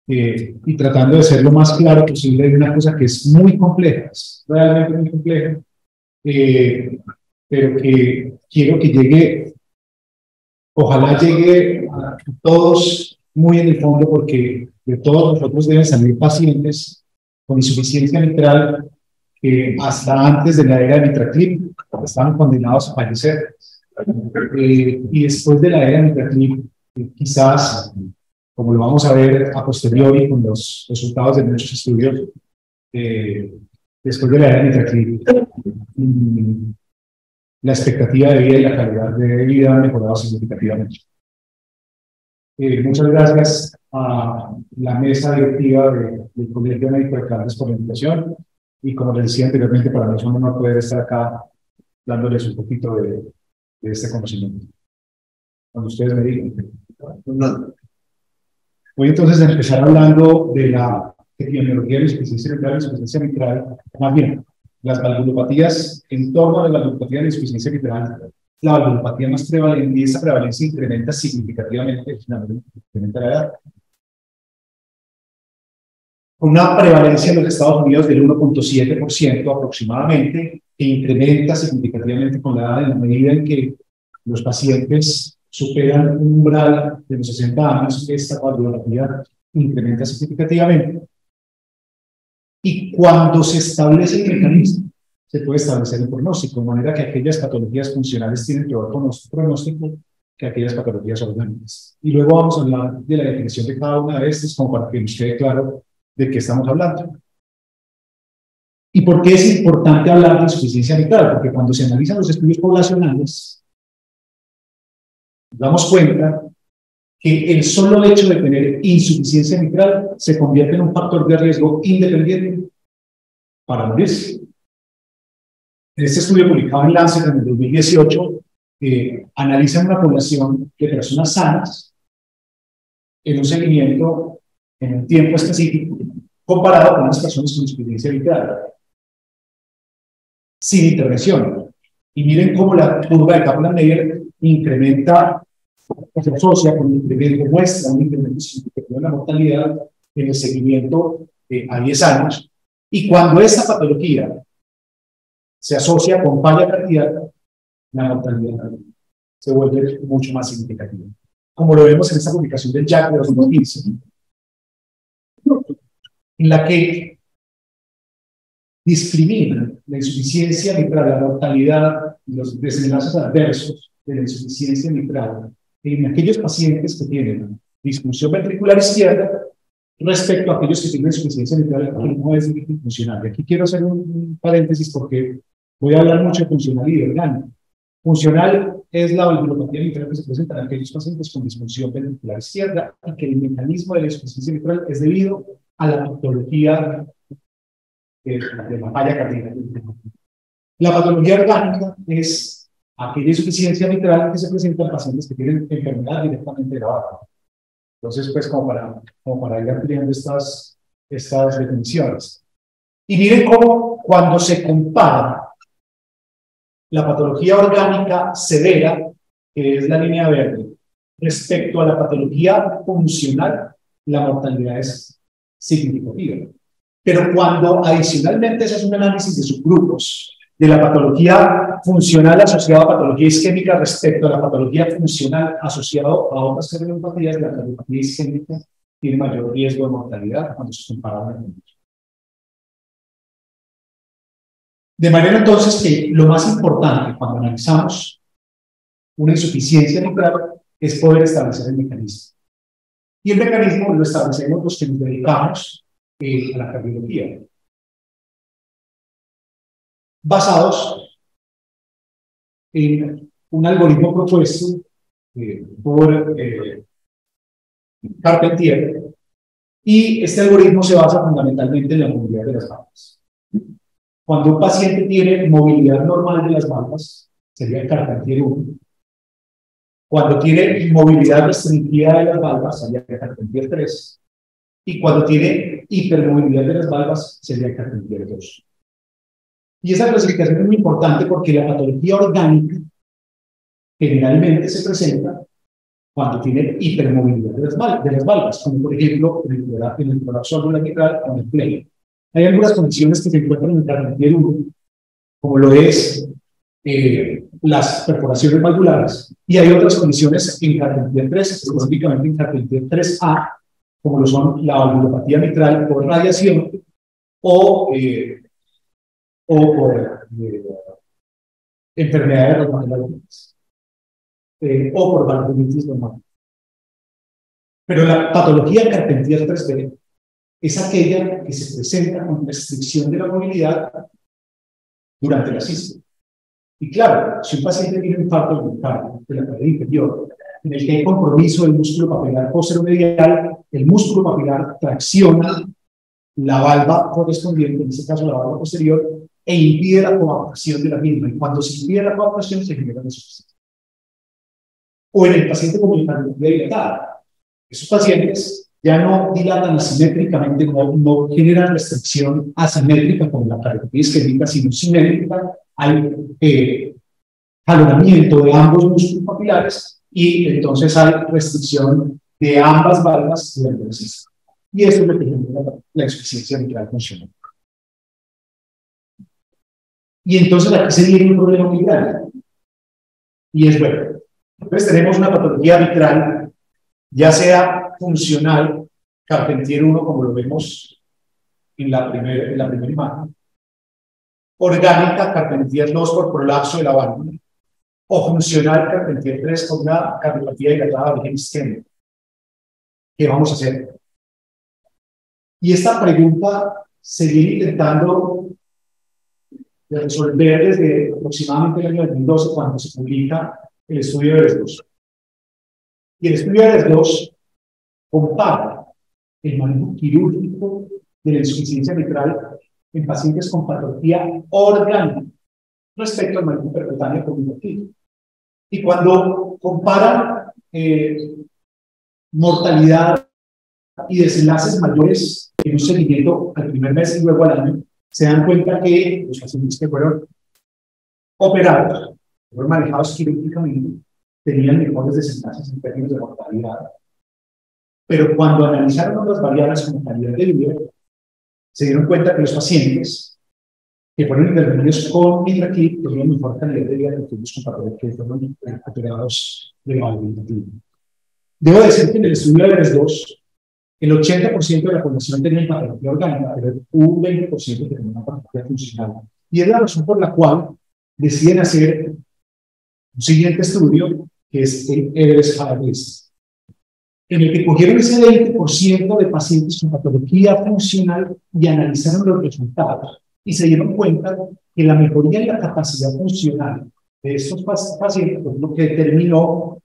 y tratando de ser lo más claro posible de una cosa que es muy compleja, es realmente muy compleja, eh, pero que quiero que llegue, ojalá llegue a todos muy en el fondo, porque de todos nosotros deben salir pacientes con insuficiencia mitral que hasta antes de la era de Mitraclip estaban condenados a fallecer. Y después de la era de Mitraclip, quizás, como lo vamos a ver a posteriori con los resultados de muchos estudios, eh, después de la era de Mitraclip, la expectativa de vida y la calidad de vida han mejorado significativamente. Muchas gracias a la mesa directiva del Colegio Médico de Caldas por la invitación, y como les decía anteriormente, para mí es un honor poder estar acá dándoles un poquito de este conocimiento. Cuando ustedes me digan. Voy entonces a empezar hablando de la epidemiología de la insuficiencia mitral y insuficiencia mitral, más bien, las valvulopatías. En torno a la valvulopatía de la insuficiencia mitral, la valvulopatía más prevalente, y esa prevalencia incrementa significativamente, incrementa la edad, con una prevalencia en los Estados Unidos del 1.7% aproximadamente, que incrementa significativamente con la edad en la medida en que los pacientes superan un umbral de los 60 años. Esta valvulopatía incrementa significativamente. Y cuando se establece el mecanismo, se puede establecer el pronóstico, de manera que aquellas patologías funcionales tienen peor pronóstico que aquellas patologías orgánicas. Y luego vamos a hablar de la definición de cada una de estas, como para que nos quede claro de qué estamos hablando. ¿Y por qué es importante hablar de insuficiencia mitral? Porque cuando se analizan los estudios poblacionales, nos damos cuenta que el solo hecho de tener insuficiencia mitral se convierte en un factor de riesgo independiente para morirse. En este estudio publicado en Lancet en el 2018, analizan una población de personas sanas en un seguimiento en un tiempo específico comparado con las personas con insuficiencia mitral sin intervención. Y miren cómo la curva de Kaplan-Meier incrementa, se asocia con un incremento, muestra un incremento significativo en la mortalidad en el seguimiento a 10 años. Y cuando esta patología se asocia con falla cardíaca, la mortalidad se vuelve mucho más significativa. Como lo vemos en esta publicación del JACC de 2015, en la que discrimina la insuficiencia mitral, la mortalidad y los desenlaces adversos de la insuficiencia mitral en aquellos pacientes que tienen disfunción ventricular izquierda respecto a aquellos que tienen insuficiencia mitral que no es funcional. Y aquí quiero hacer un paréntesis porque voy a hablar mucho de funcional y de orgánico. Funcional es la valvulopatía mitral que se presenta en aquellos pacientes con disfunción ventricular izquierda y que el mecanismo de la insuficiencia mitral es debido a la patología de la falla cardíaca. La patología orgánica es aquella insuficiencia mitral que se presenta en pacientes que tienen enfermedad directamente grabada. Entonces, pues, como para ir ampliando estas definiciones. Y miren cómo, cuando se compara la patología orgánica severa, que es la línea verde, respecto a la patología funcional, la mortalidad es significativa. Pero cuando adicionalmente se hace un análisis de subgrupos de la patología funcional asociada a patología isquémica respecto a la patología funcional asociada a otras cardiopatías, la cardiopatía isquémica tiene mayor riesgo de mortalidad cuando se compara con ellos. De manera entonces que lo más importante cuando analizamos una insuficiencia mitral es poder establecer el mecanismo. Y el mecanismo lo establecemos los que nos dedicamos a la cardiología, basados en un algoritmo propuesto por Carpentier, y este algoritmo se basa fundamentalmente en la movilidad de las valvas. Cuando un paciente tiene movilidad normal de las valvas, sería el Carpentier 1. Cuando tiene movilidad restringida de las valvas, sería el Carpentier 3. Y cuando tiene hipermovilidad de las valvas, sería el Carpentier 2. Y esa clasificación es muy importante porque la patología orgánica generalmente se presenta cuando tiene hipermovilidad de las válvulas, como por ejemplo en el colapso valvular mitral o en el play. Hay algunas condiciones que se encuentran en Carpentier 1, como lo es las perforaciones valvulares, y hay otras condiciones en Carpentier 3, específicamente en Carpentier 3A, como lo son la valvulopatía mitral por radiación o por enfermedades reumatológicas o por valvulitis normal. Pero la patología Carpentier 3B es aquella que se presenta con restricción de la movilidad durante la sístole. Y claro, si un paciente tiene un infarto del miocardio de la pared inferior, en el que hay compromiso del músculo papilar posteromedial, el músculo papilar tracciona la valva correspondiente, en este caso la valva posterior, e impide la coaptación de la misma. Y cuando se impide la coaptación, se genera insuficiencia. O en el paciente con miocardiopatía dilatada. Esos pacientes ya no dilatan asimétricamente, no generan restricción asimétrica como la cardiopatía isquémica, sino simétrica. Hay jalonamiento de ambos músculos papilares y entonces hay restricción de ambas valvas durante la sístole. Y esto es lo que genera la insuficiencia mitral funcional. Y entonces aquí se viene un problema muy grande. Y es bueno. Entonces tenemos una patología mitral, ya sea funcional, Carpentier 1, como lo vemos en la primera imagen, orgánica, Carpentier 2 por prolapso de la válvula, o funcional, Carpentier 3 con una cardiopatía dilatada de origen isquémico. ¿Qué vamos a hacer? Y esta pregunta se viene intentando resolver desde aproximadamente el año 2012, cuando se publica el estudio de EVEREST-2. Y el estudio de EVEREST-2 compara el manejo quirúrgico de la insuficiencia mitral en pacientes con patología orgánica respecto al manejo percutáneo cognitivo. Y cuando comparan mortalidad y desenlaces mayores en un seguimiento al primer mes y luego al año, se dan cuenta que los pacientes que fueron operados, fueron manejados quirúrgicamente, tenían mejores desenlaces en términos de mortalidad. Pero cuando analizaron otras variables como calidad de vida, se dieron cuenta que los pacientes que fueron intervenidos con Miraclip tenían mejor calidad de vida que aquellos con pacientes que fueron operados de valvulopatía. Debo decir que en el estudio de EVEREST-2, el 80% de la población tenía patología orgánica, pero un 20% tenía una patología funcional. Y es la razón por la cual deciden hacer un siguiente estudio, que es el EVEREST-HF, en el que cogieron ese 20% de pacientes con patología funcional y analizaron los resultados. Y se dieron cuenta que la mejoría en la capacidad funcional de estos pacientes es lo que determinó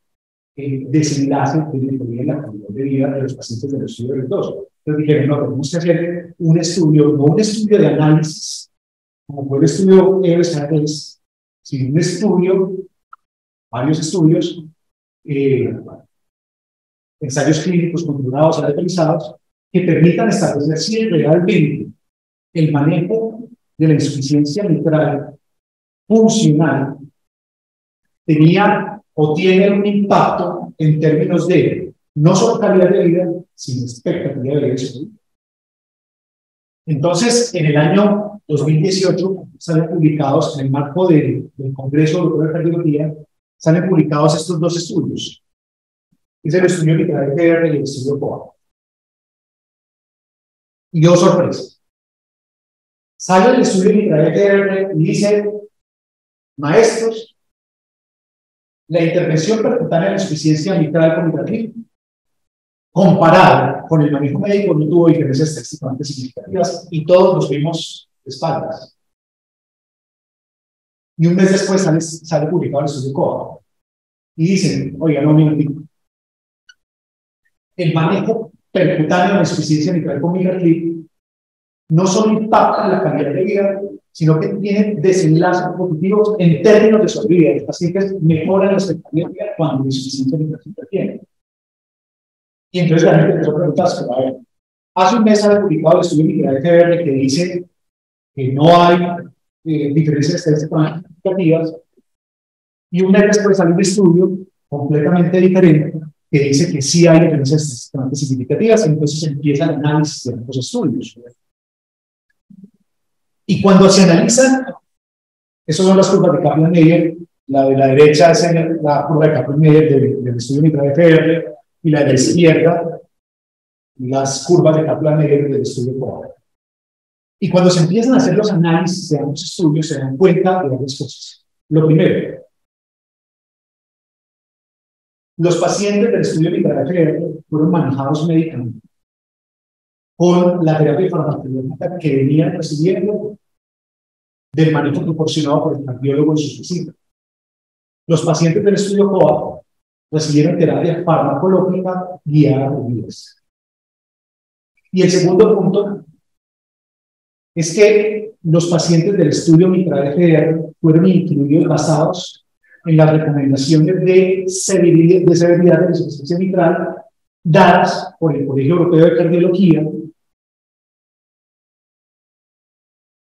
desenlace de mejoría en la calidad de vida de los pacientes del estudio del 2. Entonces dijeron, no, tenemos que hacer un estudio, no un estudio de análisis, como fue el estudio EVEREST, sino un estudio, varios estudios, ensayos clínicos controlados, autorizados, que permitan establecer si realmente el manejo de la insuficiencia mitral funcional tenía o tiene un impacto en términos de no solo calidad de vida, sino expectativa de vida. Entonces, en el año 2018 salen publicados, en el marco del Congreso de Cardiología, salen publicados estos dos estudios. Es el estudio mitral EGR y el estudio COA. Y yo, sorpresa. Sale el estudio mitral EGR y dice, maestros, la intervención percutánea de la insuficiencia mitral con Miraclip, comparada con el manejo médico, no tuvo diferencias estadísticamente significativas y todos nos vimos de espaldas. Y un mes después sale publicado el estudio COA. Y dicen, oiga, no, mira, el manejo percutáneo de la insuficiencia mitral con Miraclip no solo impacta en la calidad de vida, sino que tiene desenlaces positivos en términos de sobrevida. Los pacientes mejoran la expectativa de vida cuando la insuficiencia mitral se interviene. Y entonces la gente empezó a preguntarse, a ver, hace un mes ha publicado el estudio mitral EGR que dice que no hay diferencias estadísticamente significativas, y un mes después sale un estudio completamente diferente que dice que sí hay diferencias estadísticamente significativas, entonces empieza el análisis de los estudios. Y cuando se analizan, esas son las curvas de Kaplan-Meier, la de la derecha es la curva de Kaplan-Meier del estudio Mitra-FR, y la de la izquierda, las curvas de Kaplan-Meier del estudio COA. Y cuando se empiezan a hacer los análisis de ambos estudios, se dan cuenta de varias cosas. Lo primero, los pacientes del estudio Mitra-FR fueron manejados médicamente con la terapia farmacológica que venían recibiendo del manejo proporcionado por el cardiólogo en su visita. Los pacientes del estudio COA recibieron terapia farmacológica guiada por guías. Y el segundo punto es que los pacientes del estudio Mitra-FR fueron incluidos basados en las recomendaciones de severidad de la insuficiencia mitral dadas por el Colegio Europeo de Cardiología,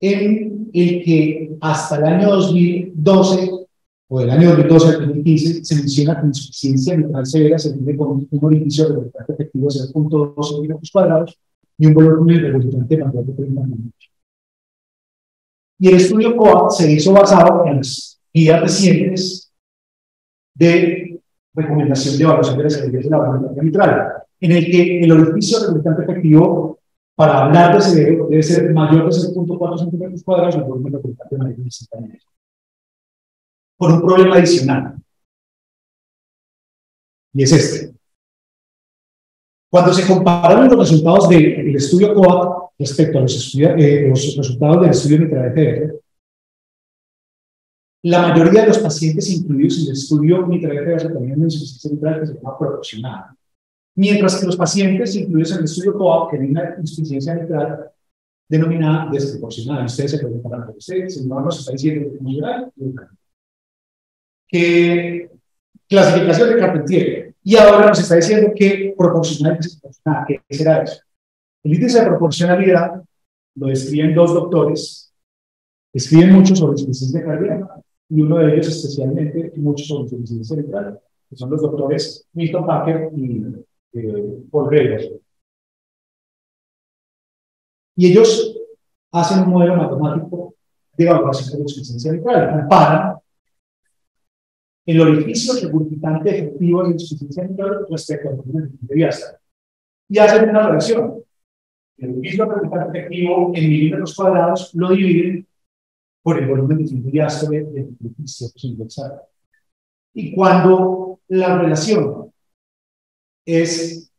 en el que hasta el año 2012 o del año 2012 al 2015 se menciona que insuficiencia mitral severa se mide con un orificio regurgitante efectivo de 0.2 centímetros cuadrados y un volumen regurgitante mayor de 30 milímetros. Y el estudio COA se hizo basado en las guías recientes de recomendación de evaluación de la severidad de la valvularidad mitral, en el que el orificio regurgitante efectivo para hablar de severo debe ser mayor de 0.4 centímetros cuadrados y el volumen regurgitante mayor de 60 milímetros. Por un problema adicional, y es este. Cuando se compararon los resultados del estudio COA respecto a los resultados del estudio Mitra-FR, la mayoría de los pacientes incluidos en el estudio Mitra-FR tenían una insuficiencia mitral que se llama proporcionada, mientras que los pacientes incluidos en el estudio COA tenían una insuficiencia mitral denominada desproporcionada. Ustedes se preguntarán por ustedes, si no nos está diciendo que es muy grave, que clasificación de Carpentier, y ahora nos está diciendo que proporcional y desproporcionada. ¿Qué será eso? El índice de proporcionalidad lo describen dos doctores, escriben mucho sobre insuficiencia cardíaca, y uno de ellos especialmente mucho sobre insuficiencia cerebral, que son los doctores Milton Packer y Paul Greger. Y ellos hacen un modelo matemático de evaluación de la insuficiencia cerebral, comparan el orificio regurgitante efectivo de insuficiencia mitral respecto al volumen de diástole. Y hacen una relación. El orificio regurgitante efectivo en milímetros cuadrados lo dividen por el volumen de diástole del orificio universal. Y cuando la relación es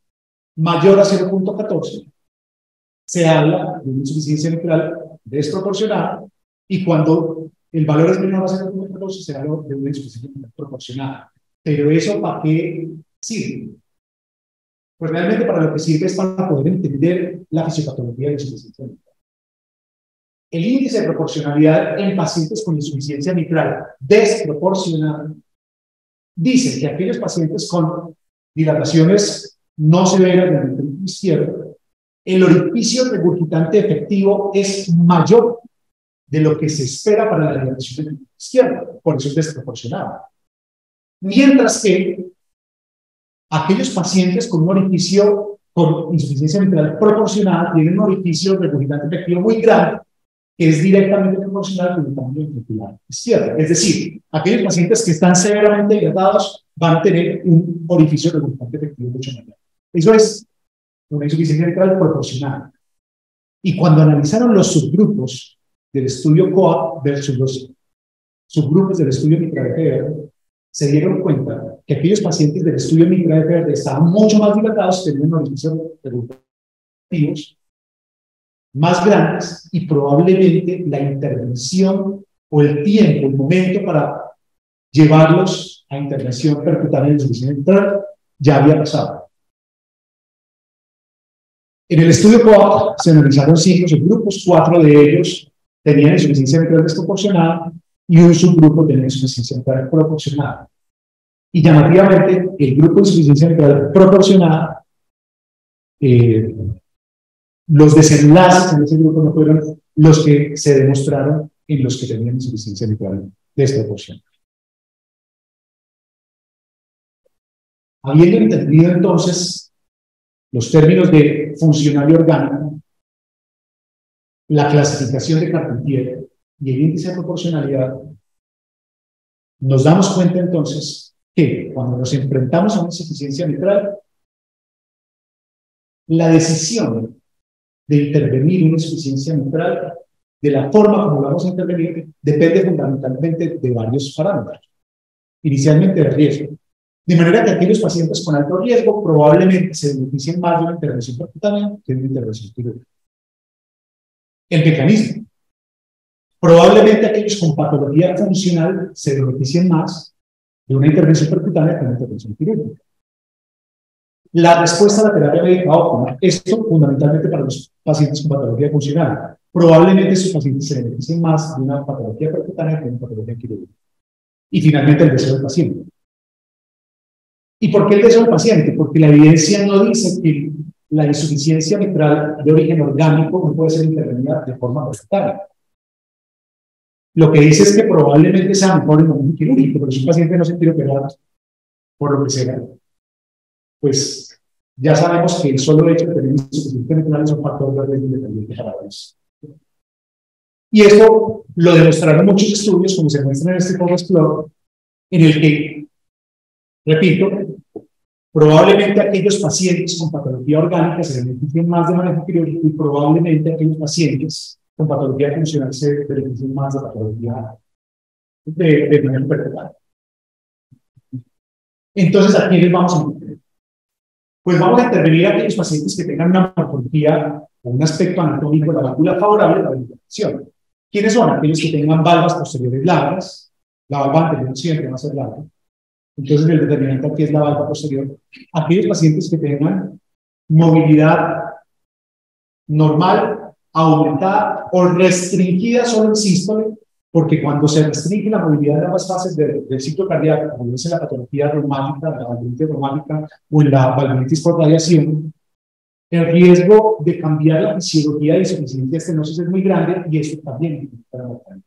mayor a 0.14, se habla de una insuficiencia mitral desproporcionada, y cuando el valor es menor a 0.14 se habla de una insuficiencia mitral proporcionada. Pero eso, ¿para qué sirve? Pues realmente para lo que sirve es para poder entender la fisiopatología de la insuficiencia mitral. El índice de proporcionalidad en pacientes con insuficiencia mitral desproporcionada dice que aquellos pacientes con dilataciones no severas del ventriculo izquierdo, el orificio regurgitante efectivo es mayor de lo que se espera para la dilatación del ventriculo izquierdo, por eso es desproporcionado. Mientras que aquellos pacientes con un orificio con insuficiencia mitral proporcionada tienen un orificio regurgitante efectivo muy grande, que es directamente proporcional con el tamaño ventricular izquierdo. Es decir, aquellos pacientes que están severamente dilatados van a tener un orificio regurgitante efectivo mucho mayor. Eso es una insuficiencia mitral proporcional. Y cuando analizaron los subgrupos del estudio COA versus los subgrupos del estudio Mitra-FR, se dieron cuenta que aquellos pacientes del estudio Mitra-FR estaban mucho más dilatados, tenían orificios regurgitativos más grandes, y probablemente la intervención o el tiempo, el momento para llevarlos a intervención percutánea de insuficiencia mitral ya había pasado. En el estudio COA se analizaron 5 subgrupos, 4 de ellos tenían insuficiencia mitral desproporcionada y un subgrupo tenía insuficiencia mitral proporcionada. Y llamativamente, el grupo de insuficiencia mitral proporcionada, los desenlaces en ese grupo no fueron los que se demostraron en los que tenían insuficiencia mitral desproporcionada. Habiendo entendido entonces los términos de funcional y orgánico, la clasificación de Carpentier y el índice de proporcionalidad, nos damos cuenta entonces que cuando nos enfrentamos a una insuficiencia mitral, la decisión de intervenir en una insuficiencia mitral, de la forma como vamos a intervenir, depende fundamentalmente de varios parámetros. Inicialmente de riesgo. De manera que aquellos pacientes con alto riesgo probablemente se beneficien más de una intervención percutánea que de una intervención quirúrgica. El mecanismo. Probablemente aquellos con patología funcional se beneficien más de una intervención percutánea que de una intervención quirúrgica. La respuesta a la terapia médica óptima, esto fundamentalmente para los pacientes con patología funcional. Probablemente esos pacientes se beneficien más de una patología percutánea que de una patología quirúrgica. Y finalmente el deseo del paciente. ¿Y por qué el deseo del paciente? Porque la evidencia no dice que la insuficiencia mitral de origen orgánico no puede ser intervenida de forma percutánea. Lo que dice es que probablemente sea mejor en un quirúrgico, pero si un paciente no se quiere operar por lo que sea, pues ya sabemos que el solo hecho de tener insuficiencia mitral es un factor de riesgo independiente para eso. Y esto lo demostraron muchos estudios, como se muestra en este Explore, en el que, repito, probablemente aquellos pacientes con patología orgánica se beneficien más de manejo quirúrgico y probablemente aquellos pacientes con patología funcional se beneficien más de patología de manejo percutáneo. Entonces, ¿a quiénes vamos a intervenir? Pues vamos a intervenir a aquellos pacientes que tengan una morfología o un aspecto anatómico de la válvula favorable a la intervención. ¿Quiénes son? Aquellos que tengan valvas posteriores largas, la valva anterior siempre va a ser larga. Entonces, el determinante aquí es la valva posterior. Aquellos pacientes que tengan movilidad normal, aumentada o restringida solo en sístole, porque cuando se restringe la movilidad de ambas fases del ciclo cardíaco, como es en la patología reumática, la valvulitis reumática o en la valvulitis por radiación, el riesgo de cambiar la fisiología de insuficiencia estenosis es muy grande y eso también para la mortalidad.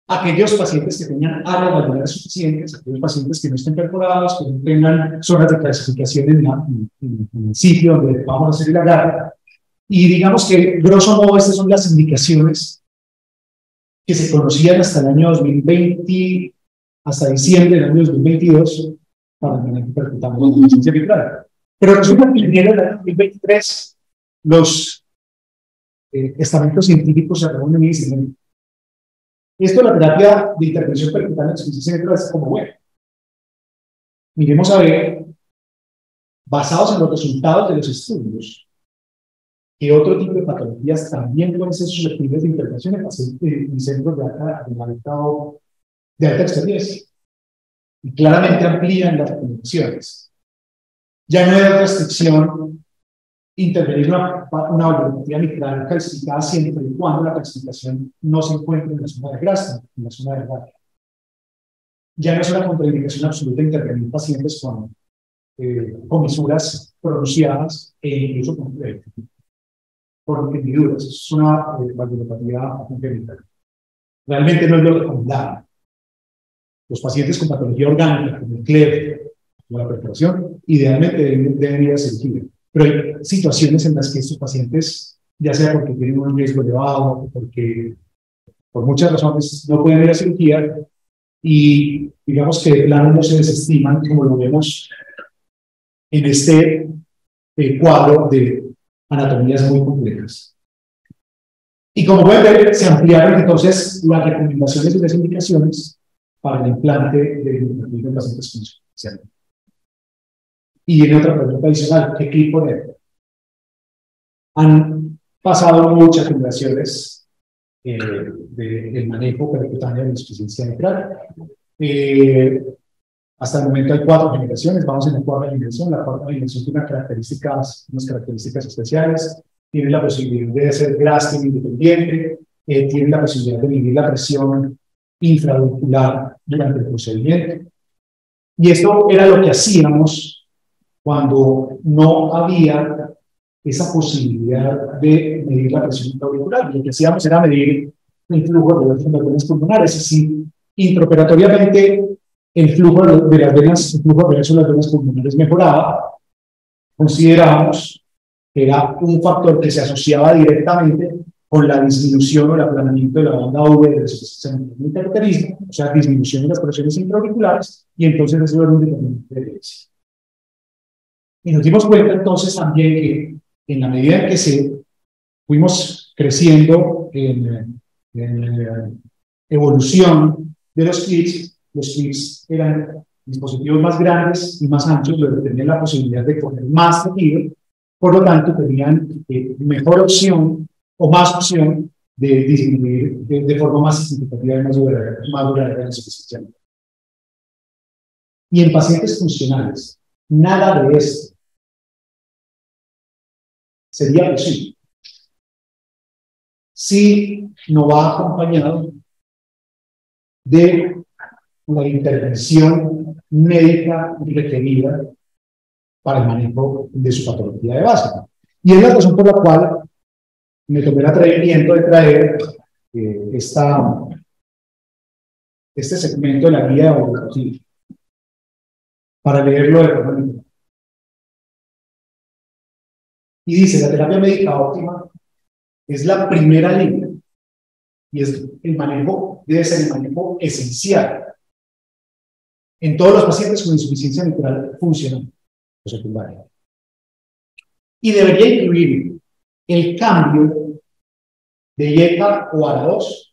Aquellos pacientes que tengan áreas valvulares suficientes, aquellos pacientes que no estén perforados, que no tengan zonas de calcificación en el sitio donde vamos a hacer el agarre. Y digamos que, grosso modo, estas son las indicaciones que se conocían hasta el año 2020, hasta diciembre del año 2022, para el manejo percutáneo de la insuficiencia mitral. Pero resulta que en enero del año 2023, los estamentos científicos se reúnen y dicen: esto, la terapia de intervención percutánea de insuficiencia mitral es como bueno. Miremos a ver, basados en los resultados de los estudios, que otro tipo de patologías también pueden ser susceptibles de intervención en centros de alta experiencia. Y claramente amplían las recomendaciones. Ya no hay restricción intervenir una valvulopatía mitral calcificada siempre y cuando la calcificación no se encuentre en la zona de grasa, en la zona de grasa. Ya no es una contraindicación absoluta intervenir pacientes con comisuras pronunciadas e incluso por hendiduras. Es una valvulopatía congénita. Realmente no es lo recomendable. Los pacientes con patología orgánica, como el CLEF o la perforación, idealmente deben ir a cirugía. Pero hay situaciones en las que estos pacientes, ya sea porque tienen un riesgo elevado o porque por muchas razones no pueden ir a cirugía, y digamos que de plano no se desestiman, como lo vemos en este cuadro de anatomías muy complejas. Y como pueden ver, se ampliaron entonces las recomendaciones y las indicaciones para el implante de pacientes con insuficiencia. Y viene otra pregunta adicional: ¿qué clip poner? Han pasado muchas generaciones del manejo percutáneo de insuficiencia mitral. Hasta el momento hay 4 generaciones, vamos en la 4ª generación. La 4ª generación tiene unas características especiales, tiene la posibilidad de hacer grafting independiente, tiene la posibilidad de medir la presión infraventricular durante el procedimiento. Y esto era lo que hacíamos cuando no había esa posibilidad de medir la presión intraventricular. Lo que hacíamos era medir el flujo de las fundaciones pulmonares, es decir, intraoperatoriamente el flujo de las venas, el flujo de las venas pulmonares mejoraba. Consideramos que era un factor que se asociaba directamente con la disminución o el aplanamiento de la banda V del intercarismo, o sea, disminución de las presiones intraauriculares, y entonces eso era un determinante de EPS. Y nos dimos cuenta entonces también que en la medida en que fuimos creciendo en evolución de los clips eran dispositivos más grandes y más anchos, lo que tenían la posibilidad de coger más tejido, por lo tanto tenían mejor opción o más opción de disminuir de forma más significativa y más duradera la insuficiencia. Y en pacientes funcionales, nada de esto sería posible si no va acompañado de la intervención médica requerida para el manejo de su patología de base. Y es la razón por la cual me tomé el atrevimiento de traer este segmento de la guía de evolutiva para leerlo de forma literal. Y dice, la terapia médica óptima es la primera línea y es el manejo, debe ser el manejo esencial en todos los pacientes con insuficiencia mitral funcional o secundaria. Y debería incluir el cambio de IECA o ARA2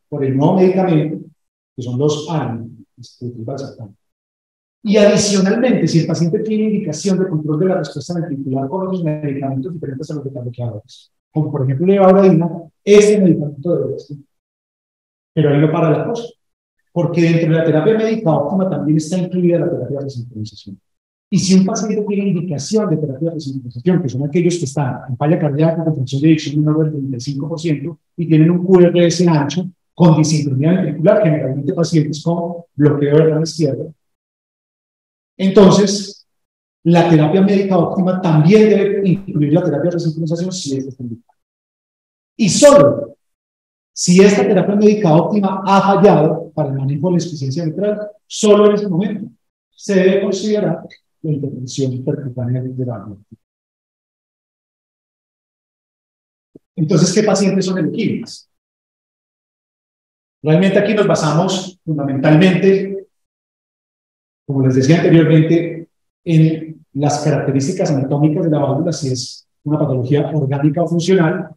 por el nuevo medicamento, que son los ARN, y adicionalmente, si el paciente tiene indicación de control de la respuesta ventricular con otros medicamentos diferentes a los beta-bloqueadores, como por ejemplo la ibauradina, este medicamento debe ser. Pero ahí no para la cosa, porque dentro de la terapia médica óptima también está incluida la terapia de sincronización. Y si un paciente tiene indicación de terapia de sincronización, que son aquellos que están en falla cardíaca con función de eyección menor del 35% y tienen un QRS ancho con disincronía ventricular, generalmente pacientes con bloqueo de la izquierda, entonces la terapia médica óptima también debe incluir la terapia de sincronización si está indicada. Y solo si esta terapia médica óptima ha fallado para el manejo de la insuficiencia mitral, solo en ese momento se debe considerar la intervención percutánea de la válvula. Entonces, ¿qué pacientes son elegibles? Realmente aquí nos basamos fundamentalmente, como les decía anteriormente, en las características anatómicas de la válvula, si es una patología orgánica o funcional.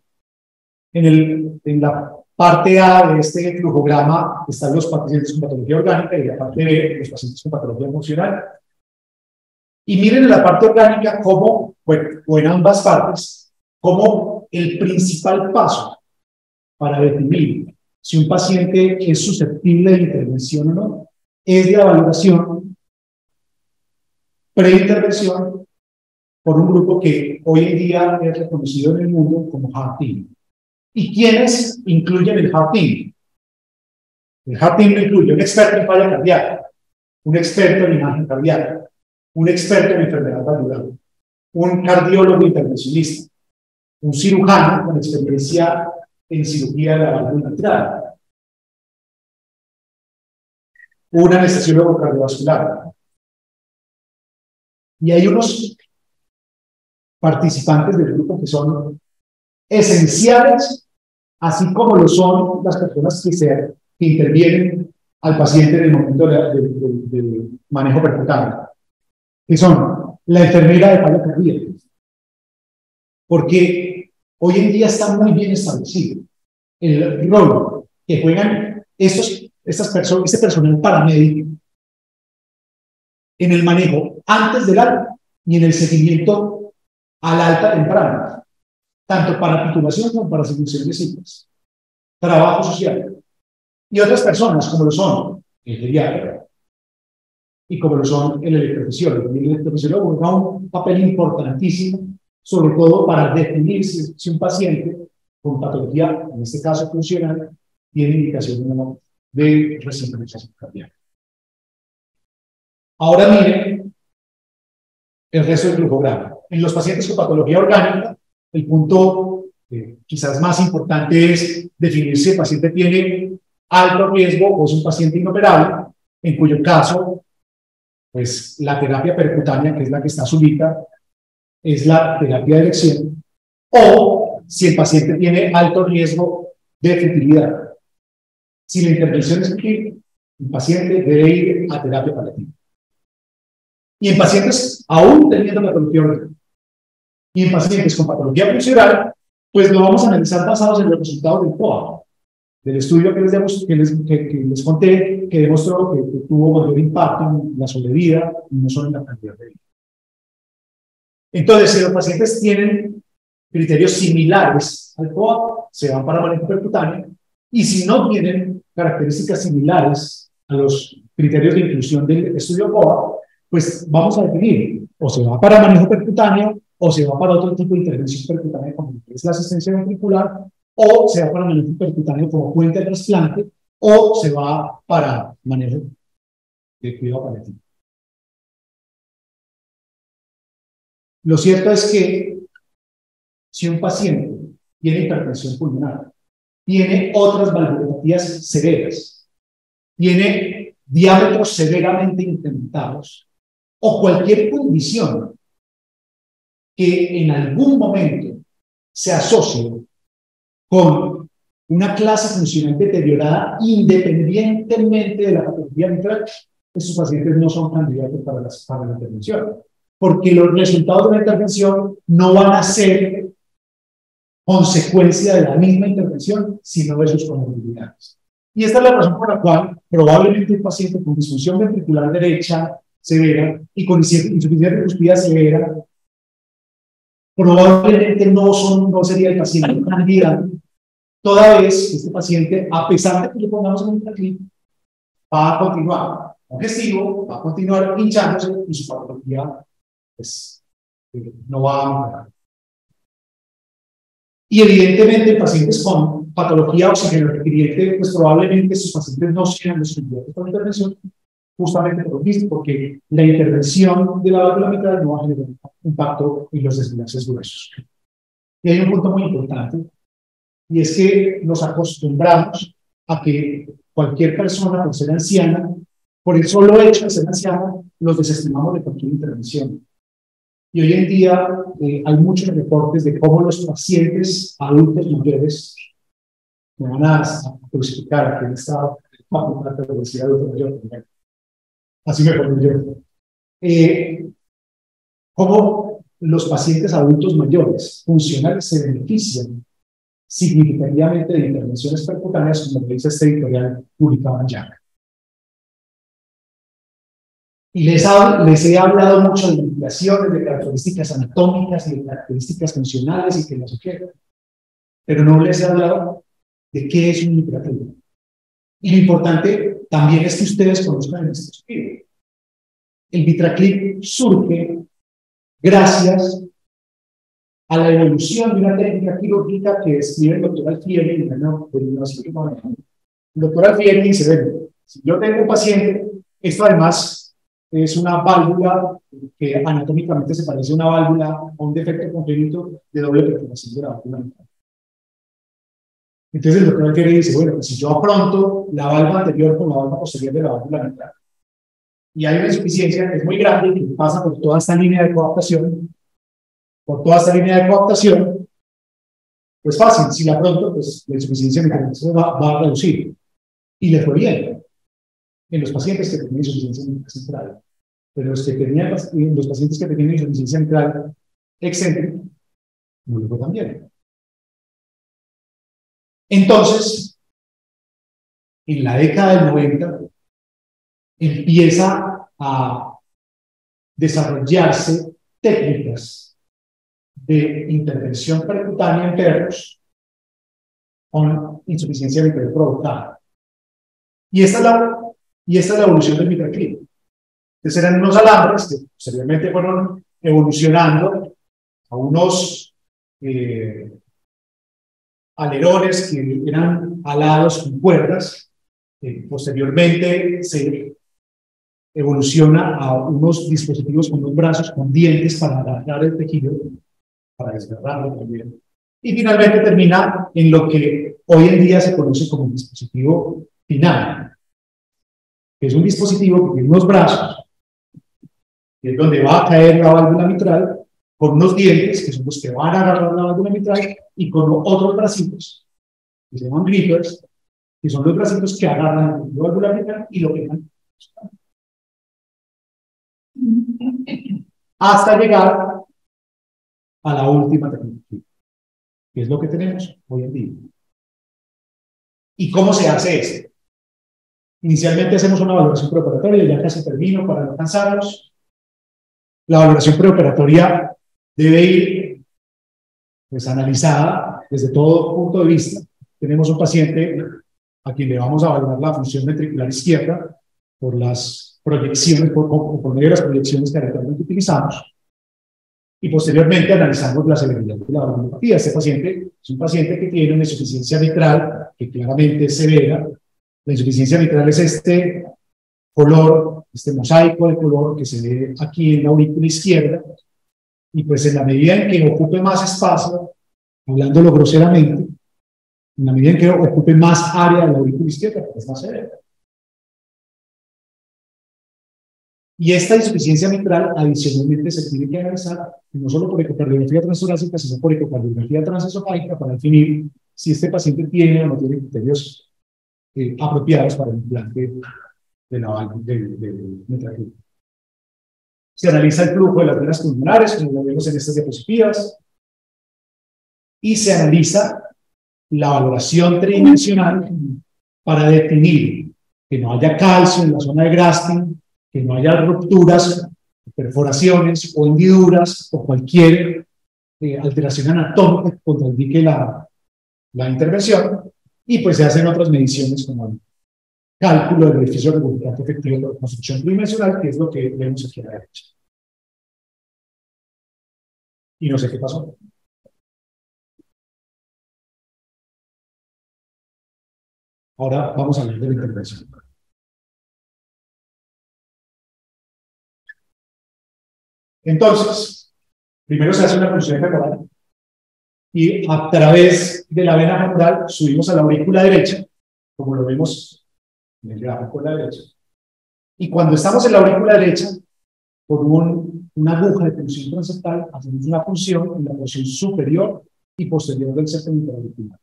En la parte A de este flujograma están los pacientes con patología orgánica y la parte B, los pacientes con patología funcional. Y miren en la parte orgánica cómo, bueno, o en ambas partes, cómo el principal paso para definir si un paciente es susceptible de intervención o no es la valoración preintervención por un grupo que hoy en día es reconocido en el mundo como Heart Team. ¿Y quiénes incluyen el Heart Team? El Heart Team incluye un experto en falla cardíaca, un experto en imagen cardíaca, un experto en enfermedad valvular, un cardiólogo intervencionista, un cirujano con experiencia en cirugía de la válvula mitral, un anestesiólogo cardiovascular. Y hay unos participantes del grupo que son esenciales, así como lo son las personas que intervienen al paciente en el momento del manejo percutáneo, que son la enfermera de falla cardíaca, porque hoy en día está muy bien establecido el rol que juegan este personal paramédico en el manejo antes del alta y en el seguimiento al alta temprana, tanto para titulación como para asignación de citas, trabajo social, y otras personas como lo son el geriatra y como lo son el electrofisiólogo. El electrofisiólogo juega un papel importantísimo, sobre todo para definir si un paciente con patología, en este caso funcional, tiene indicación o no de resincronización cardíaca. Ahora miren el resto del flujograma. En los pacientes con patología orgánica, el punto quizás más importante es definir si el paciente tiene alto riesgo o es un paciente inoperable. en cuyo caso, pues la terapia percutánea, que es la que está azulita, es la terapia de elección, o si el paciente tiene alto riesgo de futilidad. Si la intervención es fútil, el paciente debe ir a terapia paliativa. Y en pacientes aún teniendo patología orgánica, y en pacientes con patología funcional, pues lo vamos a analizar basados en los resultados del POA, del estudio que les conté, que demostró que tuvo mayor impacto en la sobrevida y no solo en la calidad de vida. Entonces, si los pacientes tienen criterios similares al POA, se van para manejo percutáneo, y si no tienen características similares a los criterios de inclusión del estudio POA, pues vamos a definir, o se va para manejo percutáneo, o se va para otro tipo de intervención percutánea como es la asistencia ventricular, o se va para manejo percutáneo como puente de trasplante, o se va para manejo de cuidado paliativo. Lo cierto es que si un paciente tiene hipertensión pulmonar, tiene otras valvulopatías severas, tiene diámetros severamente incrementados, o cualquier condición que en algún momento se asocie con una clase funcional deteriorada independientemente de la patología mitral, estos pacientes no son candidatos para la intervención, porque los resultados de la intervención no van a ser consecuencia de la misma intervención, sino de sus comorbilidades. Y esta es la razón por la cual probablemente un paciente con disfunción ventricular derecha severa y con insuficiencia respiratoria severa probablemente no sería el paciente candidato, toda vez que este paciente, a pesar de que le pongamos en un traclip, va a continuar congestivo, va a continuar hinchándose y su patología pues, no va a mejorar. Y evidentemente en pacientes con patología oxigenorequiriente, pues probablemente sus pacientes no sean los candidatos para la intervención, justamente por lo mismo, porque la intervención de la válvula mitral no va a generar impacto en los desguaces gruesos. Y hay un punto muy importante, y es que nos acostumbramos a que cualquier persona, por ser anciana, por el solo hecho de ser anciana, los desestimamos de cualquier intervención. Y hoy en día hay muchos reportes de cómo los pacientes adultos mayores, me van a crucificar aquí en esta facultad de obesidad adulto mayor, así me pongo yo, cómo los pacientes adultos mayores funcionales se benefician significativamente de intervenciones percutáneas, como dice este editorial publicado en JACC. Y les he hablado mucho de indicaciones, de características anatómicas y de características funcionales y que no sé qué, pero no les he hablado de qué es un vitraclip. Y lo importante también es que ustedes conozcan este estudio. El vitraclip surge gracias a la evolución de una técnica quirúrgica que describe el doctor Alfieri en el año de 1990. El doctor Alfieri dice, bueno, si yo tengo un paciente, esto además es una válvula que anatómicamente se parece a una válvula a un defecto congénito de doble perforación de la válvula mitral. Entonces el doctor Alfieri dice, bueno, pues si yo afronto la válvula anterior con la válvula posterior de la válvula mitral, y hay una insuficiencia que es muy grande que pasa por toda esta línea de coaptación, pues fácil, si la afronto, pues la insuficiencia mitral va a reducir. Y le fue bien en los pacientes que tenían insuficiencia mitral. Pero los pacientes que tenían insuficiencia mitral excéntrica, no le fue tan bien. Entonces, en la década del 90, empieza a desarrollarse técnicas de intervención percutánea en perros con insuficiencia mitral provocada. Y esta es la evolución del vitraclip. Entonces eran unos alambres que posteriormente fueron evolucionando a unos alerones que eran alados con cuerdas. Posteriormente se evoluciona a unos dispositivos con unos brazos con dientes para agarrar el tejido, para desgarrarlo también. Y finalmente termina en lo que hoy en día se conoce como un dispositivo final, que es un dispositivo que tiene unos brazos, que es donde va a caer la válvula mitral, con unos dientes, que son los que van a agarrar la válvula mitral, y con otros bracitos, que se llaman grippers, que son los bracitos que agarran la válvula mitral y lo pegan hasta llegar a la última tecnología, que es lo que tenemos hoy en día. ¿Y cómo se hace esto? Inicialmente hacemos una valoración preoperatoria, ya casi termino para no cansarnos. La valoración preoperatoria debe ir pues, analizada desde todo punto de vista. Tenemos un paciente a quien le vamos a valorar la función ventricular izquierda por las proyecciones, por medio de las proyecciones que habitualmente utilizamos. Y posteriormente analizamos la celeridad de la valvulopatía. Este paciente es un paciente que tiene una insuficiencia mitral que claramente es severa. La insuficiencia mitral es este color, este mosaico de color que se ve aquí en la aurícula izquierda. Y pues en la medida en que ocupe más espacio, hablándolo groseramente, en la medida en que ocupe más área de la aurícula izquierda, pues es más severa. Y esta insuficiencia mitral adicionalmente se tiene que analizar no solo por ecocardiografía transtorácica, sino por ecocardiografía transesofágica para definir si este paciente tiene o no tiene criterios apropiados para el implante de la válvula de mitral. Se analiza el flujo de las venas pulmonares, como lo vemos en estas diapositivas, y se analiza la valoración tridimensional para definir que no haya calcio en la zona de Grasting, que no haya rupturas, perforaciones o hendiduras o cualquier alteración anatómica que contraindique la intervención, y pues se hacen otras mediciones como el cálculo del beneficio recuperante efectivo de construcción tridimensional, que es lo que vemos aquí a la derecha. Y no sé qué pasó. Ahora vamos a hablar de la intervención. Entonces, primero se hace una punción femoral y a través de la vena femoral subimos a la aurícula derecha, como lo vemos en el gráfico de la derecha. Y cuando estamos en la aurícula derecha, por una aguja de punción transeptal, hacemos una punción en la porción superior y posterior del septo interauricular.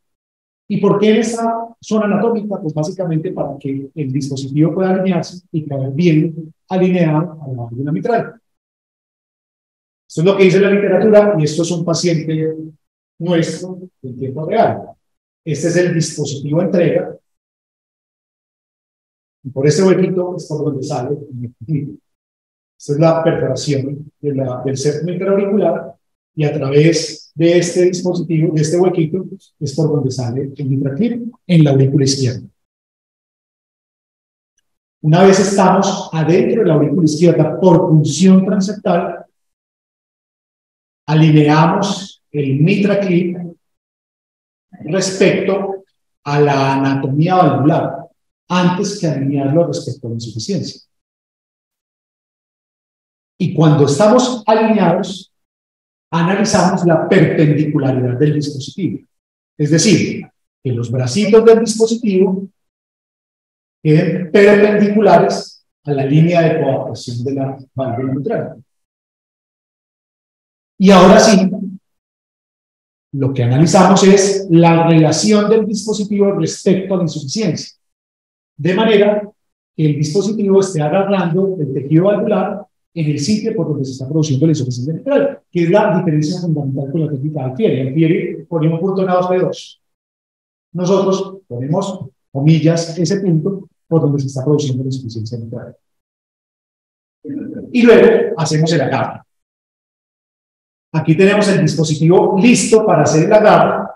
¿Y por qué en esta zona anatómica? Pues básicamente para que el dispositivo pueda alinearse y caer bien alineado a la válvula mitral. Esto es lo que dice la literatura y esto es un paciente nuestro en tiempo real. Este es el dispositivo de entrega y por este huequito es por donde sale el dispositivo. Esta es la perforación del septo interauricular y a través de este dispositivo, de este huequito, es por donde sale el mitraclip en la aurícula izquierda. Una vez estamos adentro de la aurícula izquierda por punción transeptal, alineamos el mitraclip respecto a la anatomía valvular, antes que alinearlo respecto a la insuficiencia. Y cuando estamos alineados, analizamos la perpendicularidad del dispositivo. Es decir, que los bracitos del dispositivo queden perpendiculares a la línea de coadaptación de la válvula mitral. Y ahora sí, lo que analizamos es la relación del dispositivo respecto a la insuficiencia, de manera que el dispositivo esté agarrando el tejido valvular en el sitio por donde se está produciendo la insuficiencia mitral, que es la diferencia fundamental con la técnica de Alfieri. Alfieri ponía un punto en A2P2. Nosotros ponemos, comillas, ese punto por donde se está produciendo la insuficiencia mitral. Y luego hacemos el agarre. Aquí tenemos el dispositivo listo para hacer el agarre.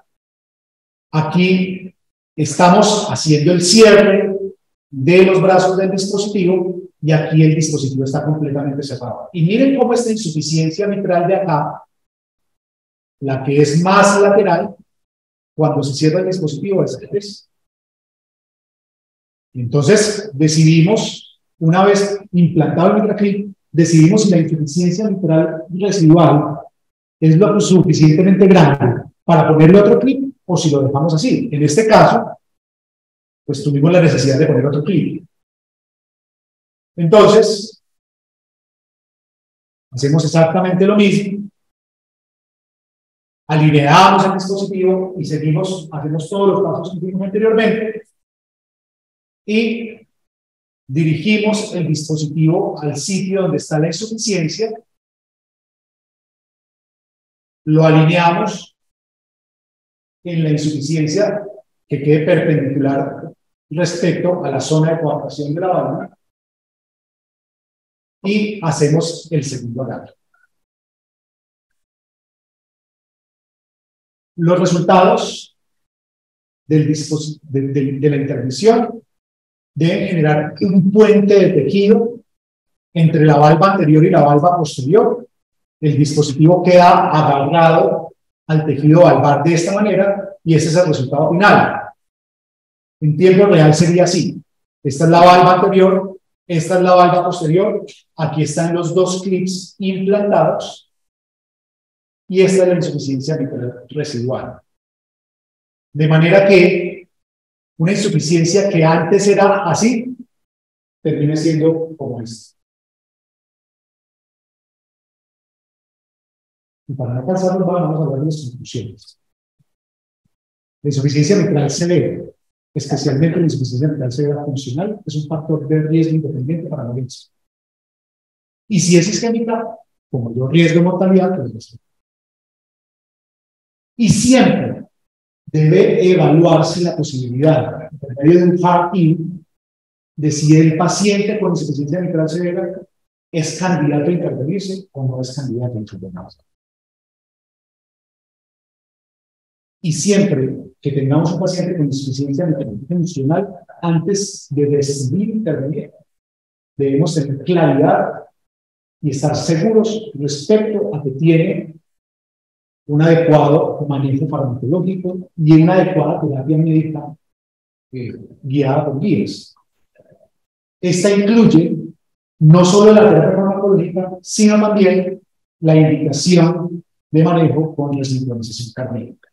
Aquí estamos haciendo el cierre de los brazos del dispositivo y aquí el dispositivo está completamente cerrado. Y miren cómo esta insuficiencia mitral de acá, la que es más lateral, cuando se cierra el dispositivo es. Entonces decidimos, una vez implantado el mitraclip, decidimos si la insuficiencia mitral residual es lo suficientemente grande para ponerle otro clip o si lo dejamos así. En este caso, pues tuvimos la necesidad de poner otro clip. Entonces, hacemos exactamente lo mismo, alineamos el dispositivo y seguimos, hacemos todos los pasos que hicimos anteriormente y dirigimos el dispositivo al sitio donde está la insuficiencia, lo alineamos en la insuficiencia que quede perpendicular respecto a la zona de coaptación de la válvula y hacemos el segundo agarre. Los resultados de la intervención deben generar un puente de tejido entre la valva anterior y la valva posterior. El dispositivo queda agarrado al tejido valvar de esta manera y ese es el resultado final. En tiempo real sería así. Esta es la valva anterior, esta es la valva posterior, aquí están los dos clips implantados y esta es la insuficiencia mitral residual. De manera que una insuficiencia que antes era así, termina siendo como esta. Y para no pasarnos, vamos a hablar de las conclusiones. La insuficiencia mitral severa, especialmente la insuficiencia mitral severa funcional, es un factor de riesgo independiente para la morirse. Y si es isquémica, con mayor riesgo de mortalidad, pues y siempre debe evaluarse la posibilidad, por medio de un heart-in, de si el paciente con insuficiencia mitral severa es candidato a intervenirse o no es candidato a intervenirse. Y siempre que tengamos un paciente con insuficiencia mitral funcional, antes de decidir intervenir, debemos tener claridad y estar seguros respecto a que tiene un adecuado manejo farmacológico y una adecuada terapia médica guiada por guías. Esta incluye no solo la terapia farmacológica, sino también la indicación de manejo con resincronización cardíaca.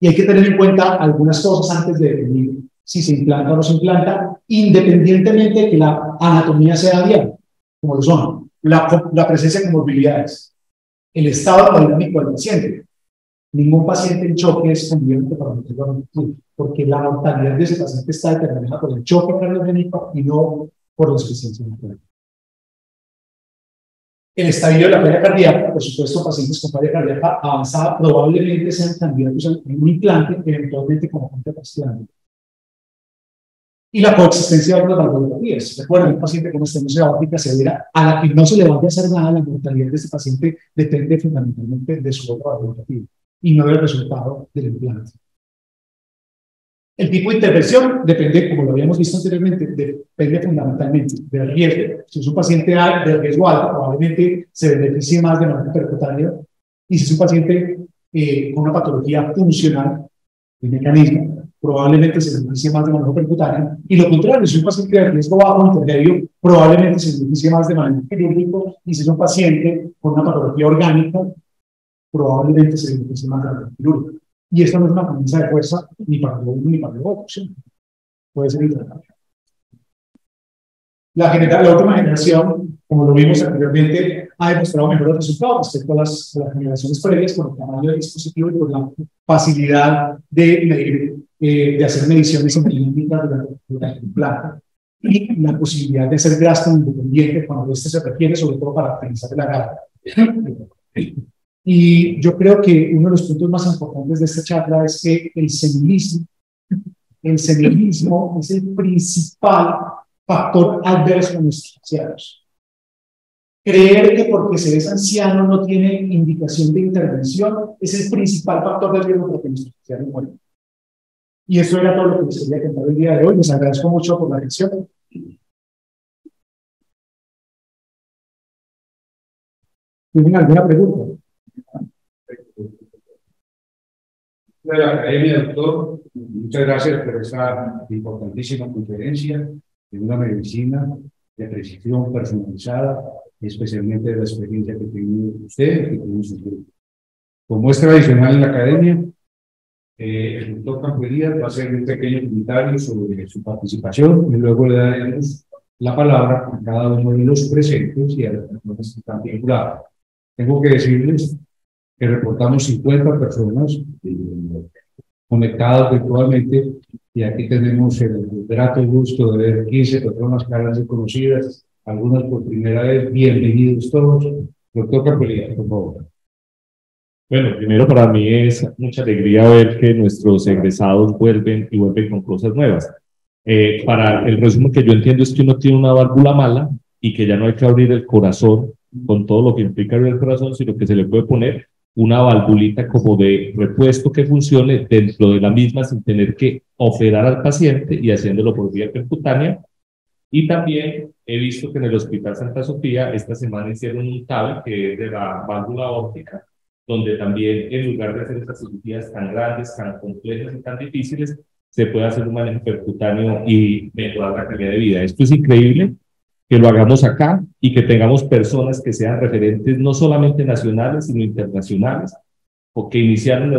Y hay que tener en cuenta algunas cosas antes de definir si se implanta o no se implanta, independientemente de que la anatomía sea diaria, como lo son la presencia de comorbilidades, el estado hemodinámico del paciente. Ningún paciente en choque es conveniente para meterlo, porque la mortalidad de ese paciente está determinada por el choque cardiogénico y no por la insuficiencia mitral. El estadio de la falla cardíaca, por supuesto, pacientes con falla cardíaca avanzada probablemente sean candidatos a un implante, eventualmente como ponte trasplante. Y la coexistencia de otras valvulopatías. Recuerden, un paciente con estenosis aórtica severa, a la que no se le vaya a hacer nada, la mortalidad de este paciente depende fundamentalmente de su otra valvulopatía y no del resultado del implante. El tipo de intervención depende, como lo habíamos visto anteriormente, depende fundamentalmente del riesgo. Si es un paciente de riesgo alto, probablemente se beneficie más de manejo percutánea, y si es un paciente con una patología funcional, el mecanismo, probablemente se beneficie más de manejo percutáneo, y lo contrario, si es un paciente de riesgo bajo o intermedio, probablemente se beneficie más de manejo quirúrgico, y si es un paciente con una patología orgánica, probablemente se beneficie más de manejo quirúrgico. Y esto no es una camisa de fuerza ni para lo uno ni para lo otro, ¿sí? Puede ser interesante. La última generación, como lo vimos anteriormente, ha demostrado mejores resultados respecto a las generaciones previas por el tamaño del dispositivo y por la facilidad de medir, de hacer mediciones hemodinámicas durante el implante y la posibilidad de hacer gasto independiente cuando este se requiere, sobre todo para optimizar el agarre. Y yo creo que uno de los puntos más importantes de esta charla es que el senilismo es el principal factor adverso en nuestros ancianos. Creer que porque se es anciano no tiene indicación de intervención es el principal factor de riesgo para que nuestros ancianos mueran. Y eso era todo lo que les quería contar el día de hoy. Les agradezco mucho por la atención. ¿Tienen alguna pregunta? De la Academia, doctor, muchas gracias por esta importantísima conferencia de una medicina de precisión personalizada, especialmente de la experiencia que tiene usted y que tiene su grupo. Como es tradicional en la Academia, el doctor Campo Díaz va a hacer un pequeño comentario sobre su participación y luego le daremos la palabra a cada uno de los presentes y a las personas que están vinculadas. Tengo que decirles que reportamos 50 personas conectadas virtualmente, y aquí tenemos el grato gusto de ver 15 personas caras conocidas, algunas por primera vez. Bienvenidos todos. Doctor Capelía, por favor. Bueno, primero para mí es mucha alegría ver que nuestros egresados vuelven y vuelven con cosas nuevas. Para el resumen que yo entiendo es que uno tiene una válvula mala y que ya no hay que abrir el corazón con todo lo que implica abrir el corazón, sino que se le puede poner una valvulita como de repuesto que funcione dentro de la misma sin tener que operar al paciente y haciéndolo por vía percutánea. Y también he visto que en el Hospital Santa Sofía esta semana hicieron un TAVI que es de la válvula aórtica, donde también en lugar de hacer estas cirugías tan grandes, tan complejas y tan difíciles, se puede hacer un manejo percutáneo y mejorar la calidad de vida. Esto es increíble que lo hagamos acá y que tengamos personas que sean referentes no solamente nacionales, sino internacionales, o que iniciaron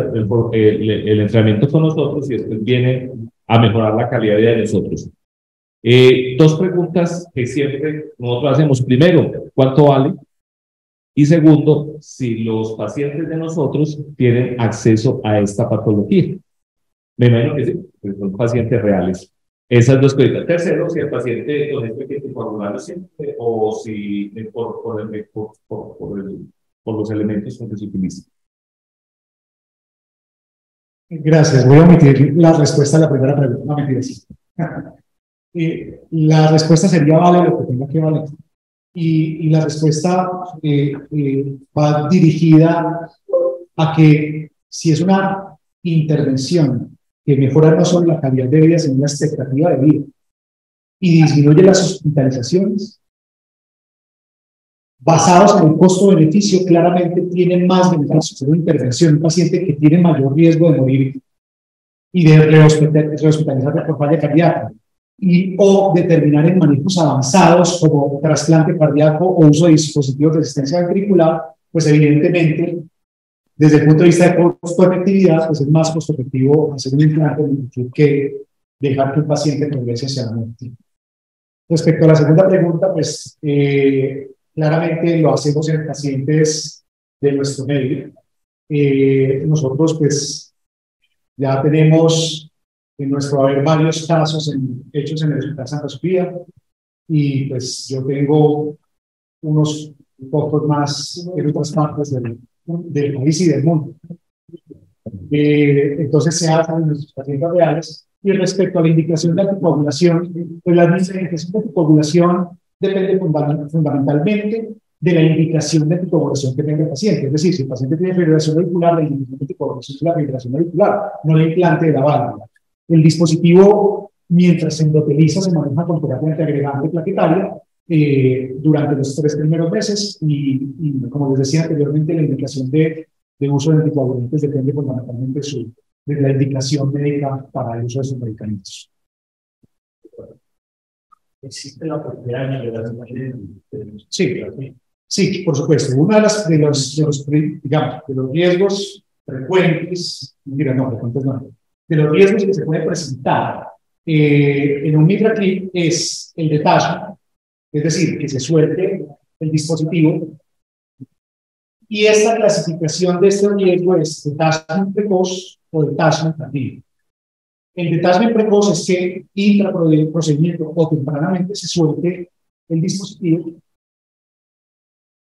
el entrenamiento con nosotros y después vienen a mejorar la calidad de vida de nosotros. Dos preguntas que siempre nosotros hacemos. Primero, ¿cuánto vale? Y segundo, si los pacientes de nosotros tienen acceso a esta patología. Me imagino que sí, pues son pacientes reales. Esas dos cosas. Tercero, si el paciente con este tiene coagulado siempre o si por los elementos con que se utiliza. Gracias. Voy a omitir la respuesta a la primera pregunta. No, mentira, sí. La respuesta sería vale lo que tenga que valer. Y la respuesta va dirigida a que si es una intervención que mejora no solo la calidad de vida, sino la expectativa de vida y disminuye las hospitalizaciones, basados en el costo-beneficio, claramente tienen más beneficios. Es una intervención, un paciente que tiene mayor riesgo de morir y de rehospitalizarse por falla cardíaca, o determinar en manejos avanzados como trasplante cardíaco o uso de dispositivos de asistencia ventricular, pues evidentemente, desde el punto de vista de costo-efectividad, pues es más costo-efectivo hacer un implante que dejar que un paciente progrese hacia la muerte. Respecto a la segunda pregunta, pues claramente lo hacemos en pacientes de nuestro medio. Nosotros pues ya tenemos en nuestro haber varios casos hechos en el Hospital Santa Sofía, y pues yo tengo unos pocos más en otras partes del país y del mundo. Entonces se hacen en nuestros pacientes reales. Y respecto a la indicación de anticoagulación, pues la indicación de anticoagulación depende fundamentalmente de la indicación de anticoagulación que tenga el paciente. Es decir, si el paciente tiene fibrilación auricular, la indicación de anticoagulación es la fibrilación auricular, no el implante de la válvula. El dispositivo, mientras se endoteliza, se maneja con terapia antiagregante plaquetaria durante los 3 primeros meses y como les decía anteriormente, la indicación de uso de anticoagulantes depende fundamentalmente de la indicación médica para el uso de esos medicamentos. ¿Existe la posibilidad de migración? Sí, por supuesto. Uno de los riesgos frecuentes, de los riesgos que se puede presentar en un MitraClip es el detachment, es decir, que se suelte el dispositivo. Y esta clasificación de este riesgo es detachment precoz o detachment tardío. El detachment precoz es que intraprocedimiento o tempranamente se suelte el dispositivo.